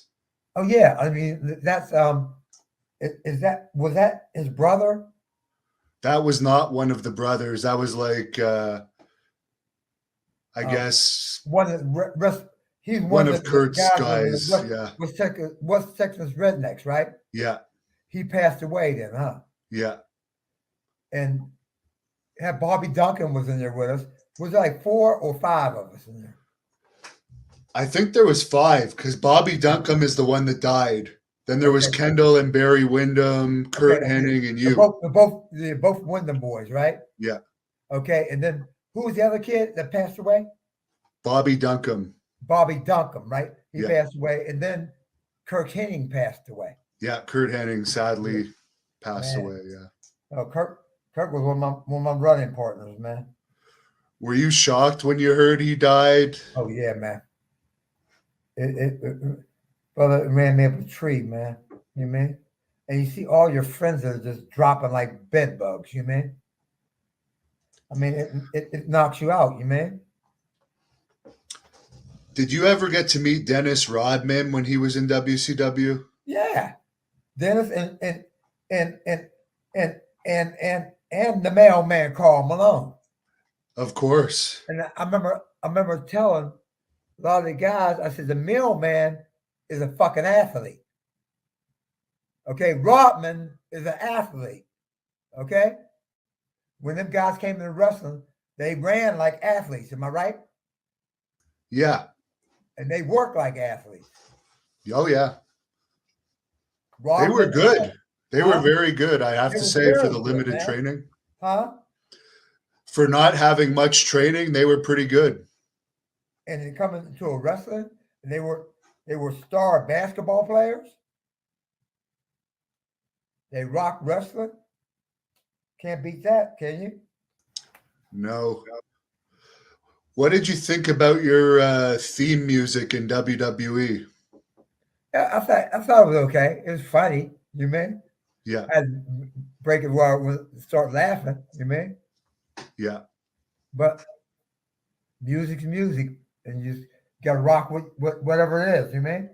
Oh yeah, I mean that's was that his brother?
That was not one of the brothers. That was like I guess
one of the he's
one
one
of
of the
Kurt's
guys.
guys. Yeah.
West Texas Rednecks, right?
Yeah.
He passed away then, huh?
Yeah.
And had Bobby Duncan was in there with us. Was there like 4 or 5 of us in there?
I think there was 5 because Bobby Duncombe is the one that died. Then there was Kendall and Barry Windham, Kurt Hennig, and you.
They're both Wyndham boys, right?
Yeah.
Okay, and then who was the other kid that passed away?
Bobby Duncombe.
Bobby Duncombe, right? He passed away, and then Kirk Hennig passed away.
Yeah, Kurt Hennig sadly passed away. Yeah.
Oh, Kirk was one of my running partners, man.
Were you shocked when you heard he died?
Oh yeah, man. Brother, it ran me up a tree, man. You mean? And you see all your friends that are just dropping like bed bugs. You mean? I mean, it knocks you out. You mean?
Did you ever get to meet Dennis Rodman when he was in WCW?
Yeah, Dennis and the mailman Carl Malone.
Of course.
And I remember telling a lot of the guys, I said the mailman is a fucking athlete. Okay, Rodman is an athlete. Okay, when them guys came into wrestling, they ran like athletes. Am I right?
Yeah.
And they worked like athletes.
Oh, yeah. They were
Rodman,
good. They were
huh?
very good, I have
They
to
were
say, for
very
the
good,
limited
man.
training.
Huh?
For not having much training, they were pretty good.
And they come into a wrestling, and they were star basketball players. They rock wrestling. Can't beat that, can you?
No. What did you think about your theme music in WWE?
Yeah, I thought it was okay. It was funny. You mean?
Yeah,
I had to break it where I would start laughing. You mean?
yeah.
But music's music, and you just gotta rock with whatever it is. You mean?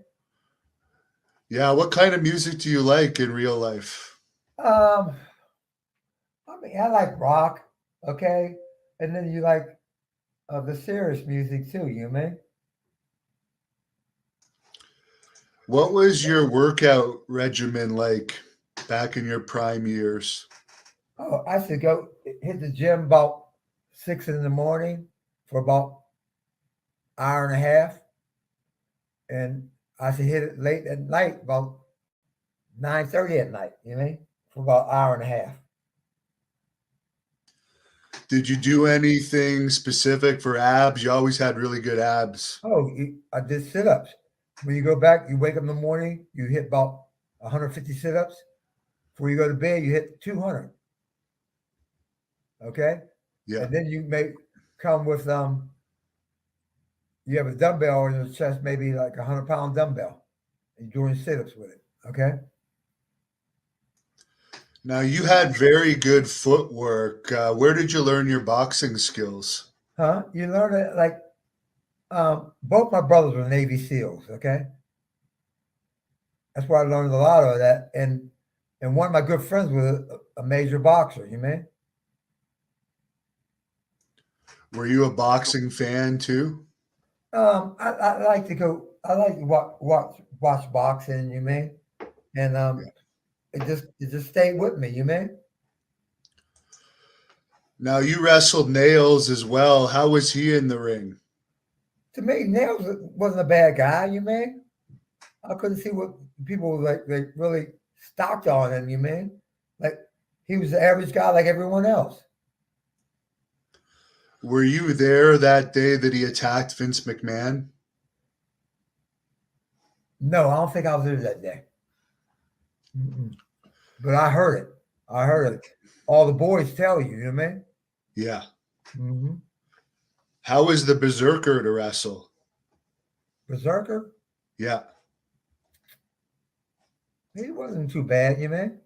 Yeah, what kind of music do you like in real life?
Um, I mean, I like rock. Okay, and then you like the serious music too. You mean?
What was your workout regimen like back in your prime years?
Oh, I should go hit the gym about 6 in the morning for about hour and a half, and I should hit it late at night about 9:30 at night. You mean? For about hour and a half.
Did you do anything specific for abs? You always had really good abs.
Oh, I did sit ups. When you go back, you wake up in the morning, you hit about 150 sit ups. Before you go to bed, you hit 200. Okay,
Yeah.
and then you may come with you have a dumbbell on your chest, maybe like 100-pound dumbbell, and you're doing sit ups with it. Okay.
Now, you had very good footwork. Where did you learn your boxing skills?
Huh? You learn it like both my brothers were Navy SEALs. Okay, that's where I learned a lot of that. And one of my good friends was a major boxer. You mean?
Were you a boxing fan too?
I like to go. I like to watch boxing. You mean? And
Yeah.
it just stayed with me. You mean?
Now, you wrestled Nails as well. How was he in the ring?
To me, Nails wasn't a bad guy. You mean? I couldn't see what people like. They really stocked on him. You mean? Like he was the average guy like everyone else.
Were you there that day that he attacked Vince McMahon?
No, I don't think I was there that day. Mm-mm. But I heard it. I heard it. All the boys tell you. You know what I mean?
Yeah.
Mm-hmm.
How was the Berserker to wrestle?
Berserker,
Yeah.
he wasn't too bad. You mean?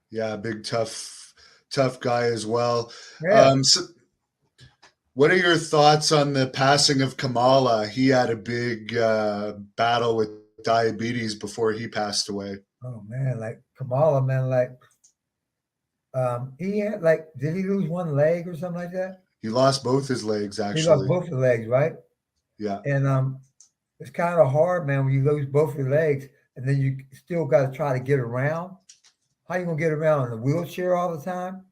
Yeah, big tough guy as well.
Yeah.
So what are your thoughts on the passing of Kamala? He had a big battle with diabetes before he passed away.
Oh man, like Kamala, man, like he had like, did he lose one leg or something like that?
He lost both his legs,
He lost
actually.
both the legs, right?
Yeah.
And it's kind of hard, man, when you lose both your legs and then you still got to try to get around. How you gonna get around in a wheelchair all the time?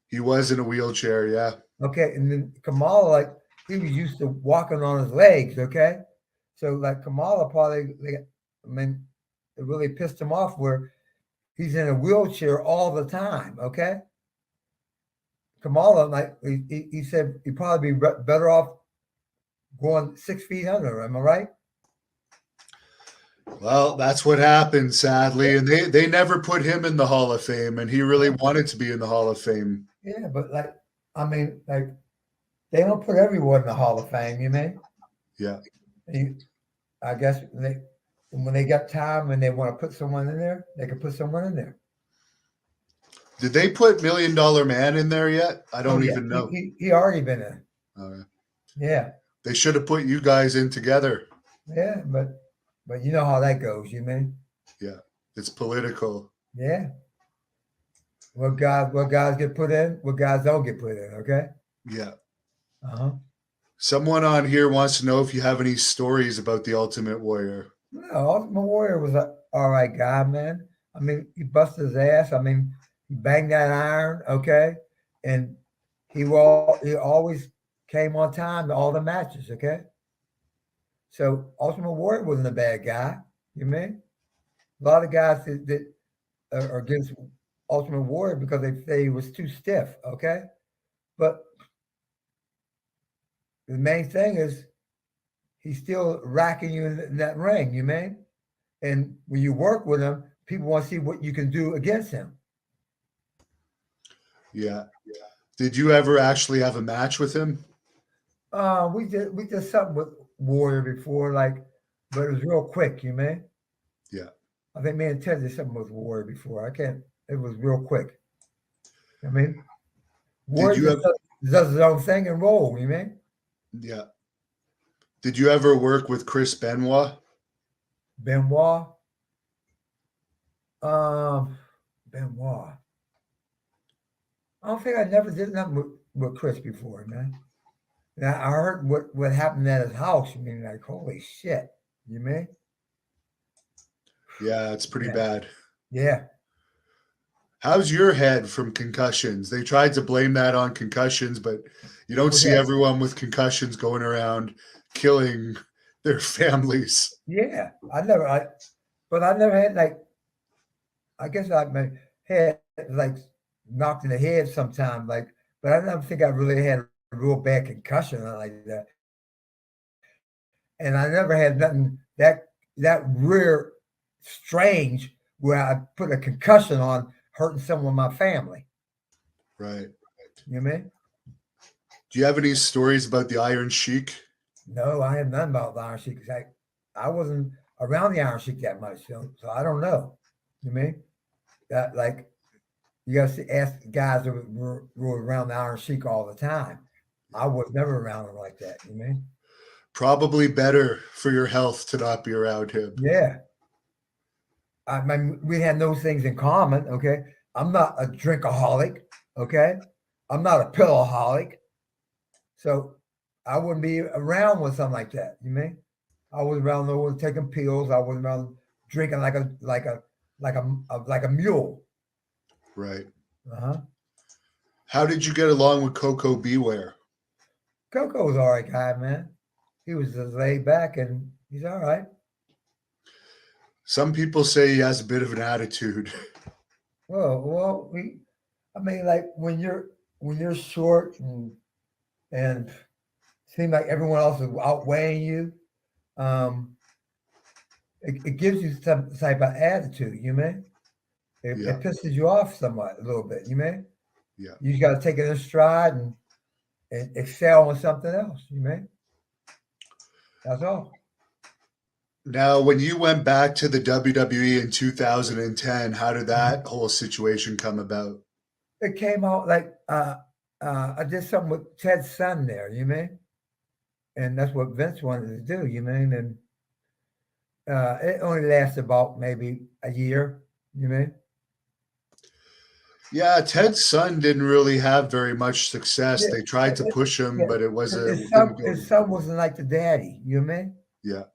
He was in a wheelchair. Yeah.
Okay, and then Kamala, like he was used to walking on his legs. Okay, so like Kamala probably, I mean, it really pissed him off where he's in a wheelchair all the time. Okay, Kamala, like he said, he'd probably be better off going 6 feet under. Am I right?
Well, that's what happened, sadly. And they never put him in the Hall of Fame, and he really wanted to be in the Hall of Fame.
Yeah, but like, I mean, like they don't put everyone in the Hall of Fame. You mean?
Yeah.
You, I guess when they got time and they want to put someone in there, they can put someone in there.
Did they put Million Dollar Man in there yet? I
Oh
don't
yeah,
even know.
he already been in.
Uh,
Yeah,
they should have put you guys in together.
yeah, but you know how that goes. You mean?
Yeah. It's political.
Yeah, what guys get put in, what guys don't get put in. Okay.
Yeah.
Uh-huh.
Someone on here wants to know if you have any stories about the Ultimate Warrior.
No, Ultimate Warrior was a all right guy, man. I mean, he busted his ass. I mean, he banged that iron, okay, and he always came on time to all the matches, okay. So Ultimate Warrior wasn't a bad guy. You mean a lot of guys that are against Ultimate Warrior because they say he was too stiff, okay. But the main thing is he's still racking you in that ring. You mean? And when you work with him, people want to see what you can do against him.
Yeah. Did you ever actually have a match with him?
We did something with Warrior before, like, but it was real quick. You mean?
Yeah.
I think me and Ted did something with Warrior before. I can't. It was real quick. I mean,
Did
Warrior
you
just
have
does his own thing and roll. You mean?
Yeah. Did you ever work with Chris Benoit?
Benoit. Um, Benoit. I don't think I never did nothing with Chris before, man. Now I heard what happened at his house. You mean like holy shit? You mean?
Yeah, it's pretty
Yeah,
bad.
yeah.
How's your head from concussions? They tried to blame that on concussions, but you don't
Was
see
that?
everyone with concussions going around killing their families.
Yeah, but I never had like. I guess I my head like knocked in the head sometime, like, but I never think I really had a real bad concussion or like that. And I never had nothing that rare strange where I put a concussion on hurting someone in my family.
Right.
You know what I mean?
Do you have any stories about the Iron Sheik?
No, I have none about the Iron Sheik because I wasn't around the Iron Sheik that much, so I don't know. You know what I mean? That like you got to ask guys that were around the Iron Sheik all the time. I was never around him like that. You know what I mean?
Probably better for your health to not be around him.
Yeah. I mean, we had those things in common. Okay. I'm not a drinkaholic. Okay. I'm not a pillaholic. So I wouldn't be around with something like that. You mean? I was around the world taking pills. I was around drinking like a mule.
Right.
Uh-huh.
How did you get along with Coco Beware?
Coco was all right guy, man. He was just laid back and he's all right.
Some people say he has a bit of an attitude.
Well, I mean, like when you're short and seem like everyone else is outweighing you, um, it gives you some type of attitude. You mean?
Yeah.
It pisses you off somewhat a little bit. You mean?
Yeah.
You got to take it in stride and excel on something else. You mean? That's all.
Now, when you went back to the WWE in 2010, how did
Mhm.
that whole situation come about?
It came out like I did something with Ted's son there. You mean? And that's what Vince wanted to do. You mean? And it only lasted about maybe a year. You mean?
Yeah, Ted's son didn't really have very much success.
Yeah,
They tried to push him,
yeah.
but it was a
His
didn't
son,
go.
his son wasn't like the daddy. You mean?
Yeah,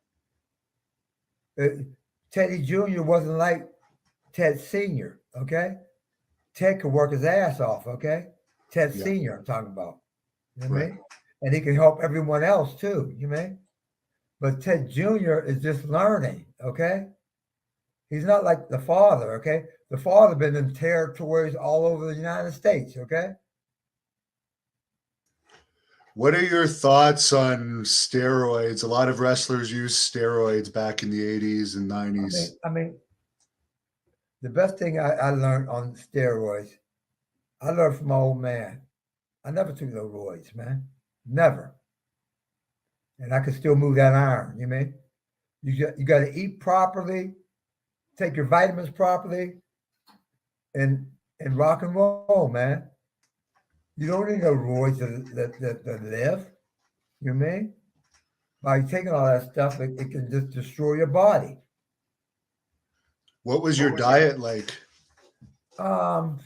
Uh, Teddy Jr. wasn't like Ted Sr. Okay, Ted could work his ass off. Okay, Ted
yeah,
Sr. I'm talking about. You know what I
right.
mean? And he can help everyone else too. You mean? But Ted Jr. is just learning. Okay, he's not like the father. Okay, the father been in territories all over the United States. Okay.
What are your thoughts on steroids? A lot of wrestlers used steroids back in the 80s and
I mean,
90s.
I mean, the best thing I learned on steroids, I learned from my old man. I never took no roids, man. Never. And I could still move that iron. You mean? You got to eat properly, take your vitamins properly, and and rock and roll, man. You don't need no roids to live. You mean? By taking all that stuff, it can just destroy your body.
What was your diet like?
Um,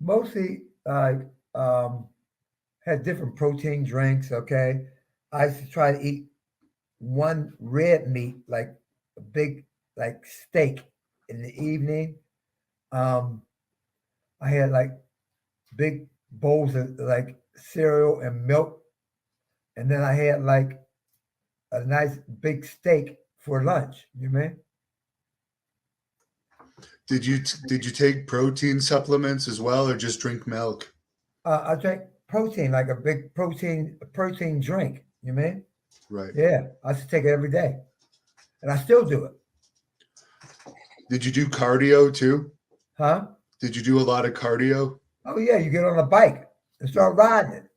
Mostly like had different protein drinks. Okay, I used to try to eat one red meat, like a big like steak in the evening. Um, I had like big bowls of like cereal and milk, and then I had like a nice big steak for lunch. You mean?
Did you take protein supplements as well, or just drink milk?
I drank protein, like a big protein drink. You mean?
Right.
Yeah, I used to take it every day, and I still do it.
Did you do cardio too?
Huh?
Did you do a lot of cardio?
Oh yeah, you get on a bike and
Yeah.
start riding it,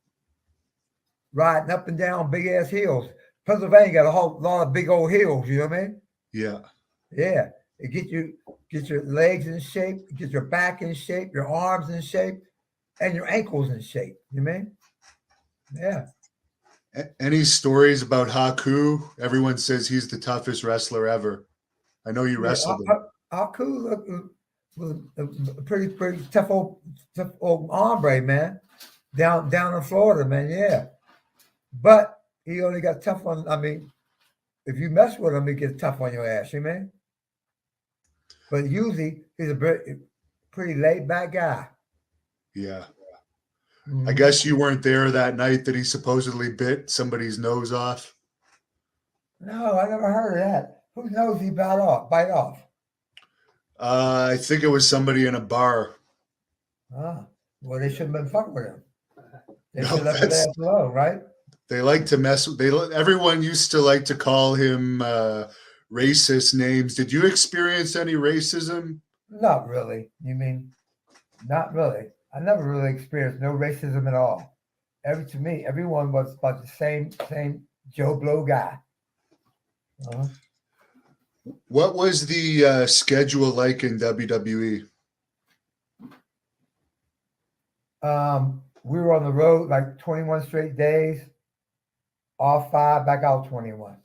riding up and down big ass hills. Pennsylvania got a whole lot of big old hills. You know what I mean?
Yeah.
Yeah, it get your legs in shape, get your back in shape, your arms in shape, and your ankles in shape. You mean? Yeah.
Any stories about Haku? Everyone says he's the toughest wrestler ever. I know you
Yeah,
wrestled him.
how cool was a pretty tough old hombre, man. Down in Florida, man. Yeah, but he only got tough on. I mean, if you mess with him, he gets tough on your ass, you man. But usually he's a pretty laid back guy.
Yeah. I
Hmm.
guess you weren't there that night that he supposedly bit somebody's nose off.
No, I never heard of that. Who knows he bite off?
I think it was somebody in a bar.
Ah, well, they shouldn't have been fucking with him. They
No,
should have left his
that's
ass alone, right?
they like to mess with. Everyone used to like to call him racist names. Did you experience any racism?
Not really. You mean not really? I never really experienced no racism at all. To me, everyone was about the same Joe Blow guy. Uh-huh.
What was the schedule like in WWE?
We were on the road like 21 straight days, off 5, back out 21.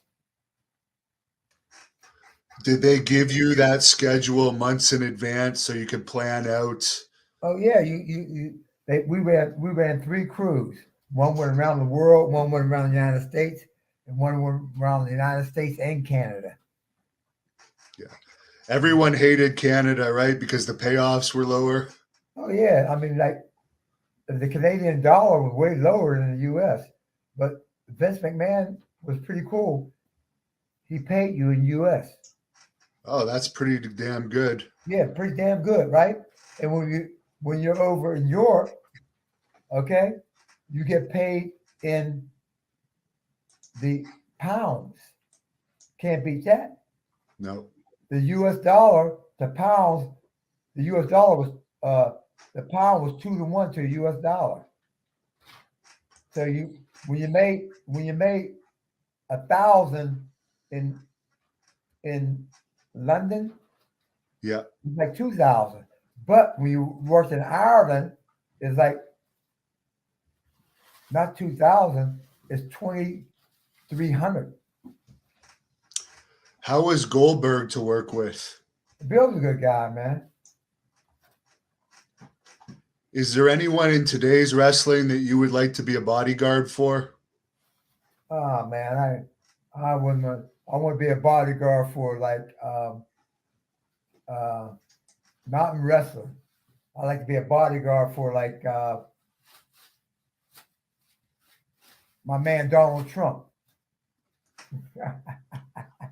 Did they give you that schedule months in advance so you could plan out?
Oh yeah, we ran 3 crews. One went around the world, one went around the United States, and one went around the United States and Canada.
Yeah. Everyone hated Canada, right? Because the payoffs were lower.
Oh yeah, I mean like the Canadian dollar was way lower than the U.S., but Vince McMahon was pretty cool. He paid you in U.S.
Oh, that's pretty damn good.
Yeah, pretty damn good, right? And when you're over in Europe, okay, you get paid in the pounds. Can't beat that.
No.
The U.S. dollar, the pounds, the U.S. dollar was the pound was 2 to 1 to the U.S. dollar. So when you made 1,000 in in London,
Yeah.
it's like 2,000. But when you worked in Ireland, it's like not 2,000, it's 2,300.
How was Goldberg to work with?
Bill's a good guy, man.
Is there anyone in today's wrestling that you would like to be a bodyguard for?
Oh man, I wouldn't. I want to be a bodyguard for like uh, not in wrestling. I like to be a bodyguard for like my man Donald Trump.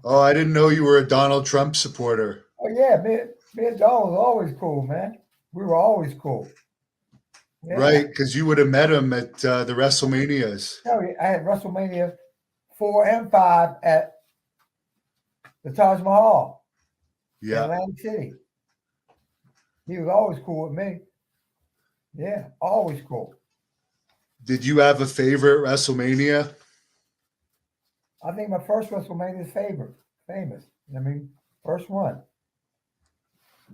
Oh, I didn't know you were a Donald Trump supporter.
Oh yeah, me and Donald was always cool, man. We were always cool. Yeah.
Right, because you would have met him at the WrestleManias.
Hell yeah, I had WrestleMania 4 and 5 at the Taj Mahal in
Yeah.
Atlantic City. He was always cool with me. Yeah, always cool.
Did you have a favorite WrestleMania?
I think my first WrestleMania is famous. I mean, first one,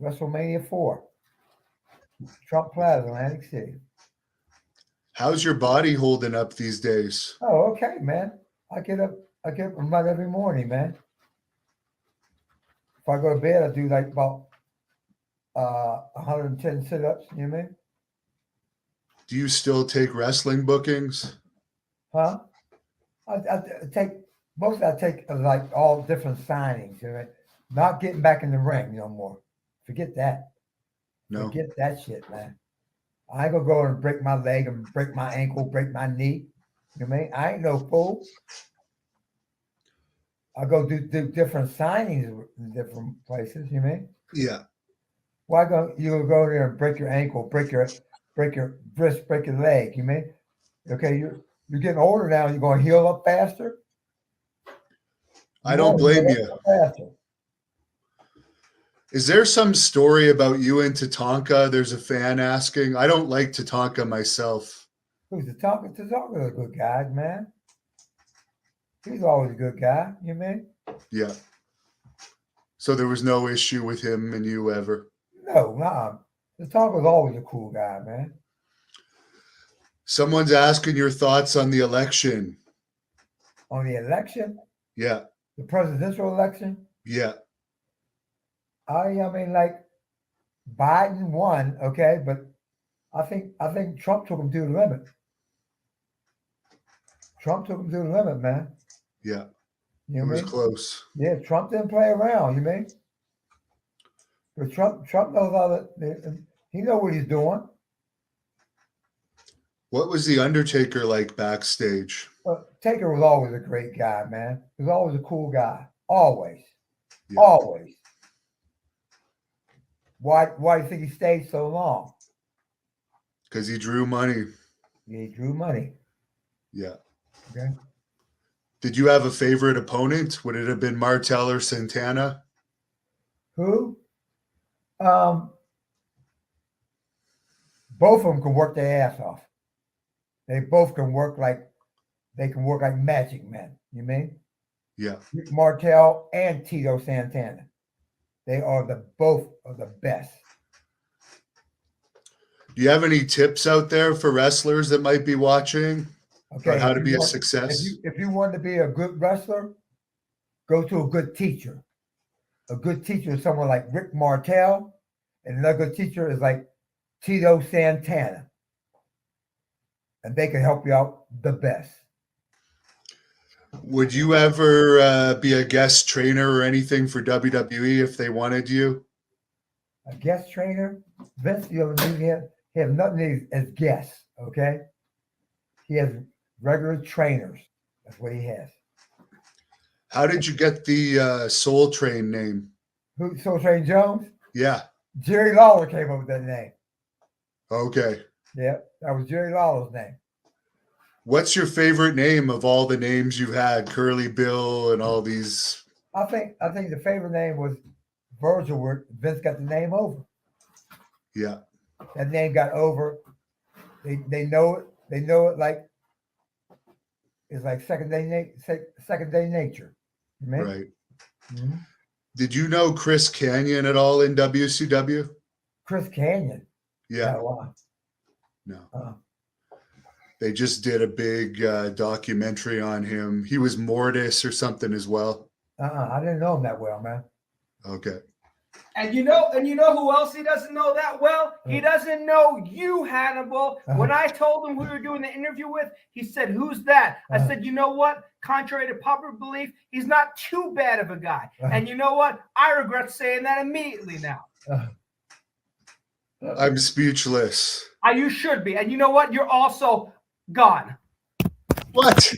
WrestleMania 4, Trump Plaza, Atlantic City.
How's your body holding up these days?
Oh, okay, man. I get up and run every morning, man. If I go to bed, I do like about 110 sit-ups. You know what I mean?
Do you still take wrestling bookings?
Huh? I take most. I take like all different signings. You know, not getting back in the ring no more. Forget that.
No.
Forget that shit, man. I ain't gonna go and break my leg and break my ankle, break my knee. You know what I mean? I ain't no fool. I go do different signings in different places. You know what I mean?
Yeah.
Why go? You go there and break your ankle, break your wrist, break your leg. You know what I mean? Okay, you're getting older now. You're going to heal up faster.
I don't blame you.
Faster.
Is there some story about you and Tatanka? There's a fan asking. I don't like Tatanka myself.
Who's Tatanka? Tatanka's a good guy, man. He's always a good guy. You know what I mean?
Yeah. So there was no issue with him and you ever?
No, nah. Tatanka's always a cool guy, man.
Someone's asking your thoughts on the election.
On the election?
Yeah.
The presidential election?
Yeah.
I mean, like Biden won, okay, but I think Trump took him to the limit. Trump took him to the limit, man.
Yeah.
You know
it was
I mean?
close.
Yeah, Trump didn't play around. You mean? But Trump knows how to. He knows what he's doing.
What was the Undertaker like backstage?
Taker was always a great guy, man. He was always a cool guy. Always.
Yeah.
Always. Why do you think he stayed so long?
Because he drew money.
Yeah, he drew money.
Yeah.
Okay.
Did you have a favorite opponent? Would it have been Martel or Santana?
Who? Both of them can work their ass off. They both can work like magic men. You mean?
Yeah.
Martel and Tito Santana. They are both of the best.
Do you have any tips out there for wrestlers that might be watching?
Okay,
on how to be a success?
If you want to be a good wrestler, go to a good teacher. A good teacher is someone like Rick Martel, and another good teacher is like Tito Santana. And they can help you out the best.
Would you ever be a guest trainer or anything for WWE if they wanted you?
A guest trainer? Vince, he have nothing as guests, okay? He has regular trainers. That's what he has.
How did you get the Soul Train name?
Who? Soul Train Jones?
Yeah.
Jerry Lawler came up with that name.
Okay.
Yeah, that was Jerry Lawler's name.
What's your favorite name of all the names you've had? Curly Bill and all these.
I think the favorite name was Virgil, where Vince got the name over.
Yeah.
That name got over. They know it. They know it like it's like second day nature. You mean?
Right.
Mm-hmm.
Did you know Chris Kanyon at all in WCW?
Chris Kanyon?
Yeah. No. They just did a big documentary on him. He was Mortis or something as well.
I didn't know him that well, man.
Okay.
And you know who else he doesn't know that well? He doesn't know you, Hannibal. When I told him who we were doing the interview with, he said, "Who's that?" I said, "You know what? Contrary to popular belief, he's not too bad of a guy." And you know what? I regret saying that immediately now.
I'm speechless.
You should be. And you know what? You're also gone.
What?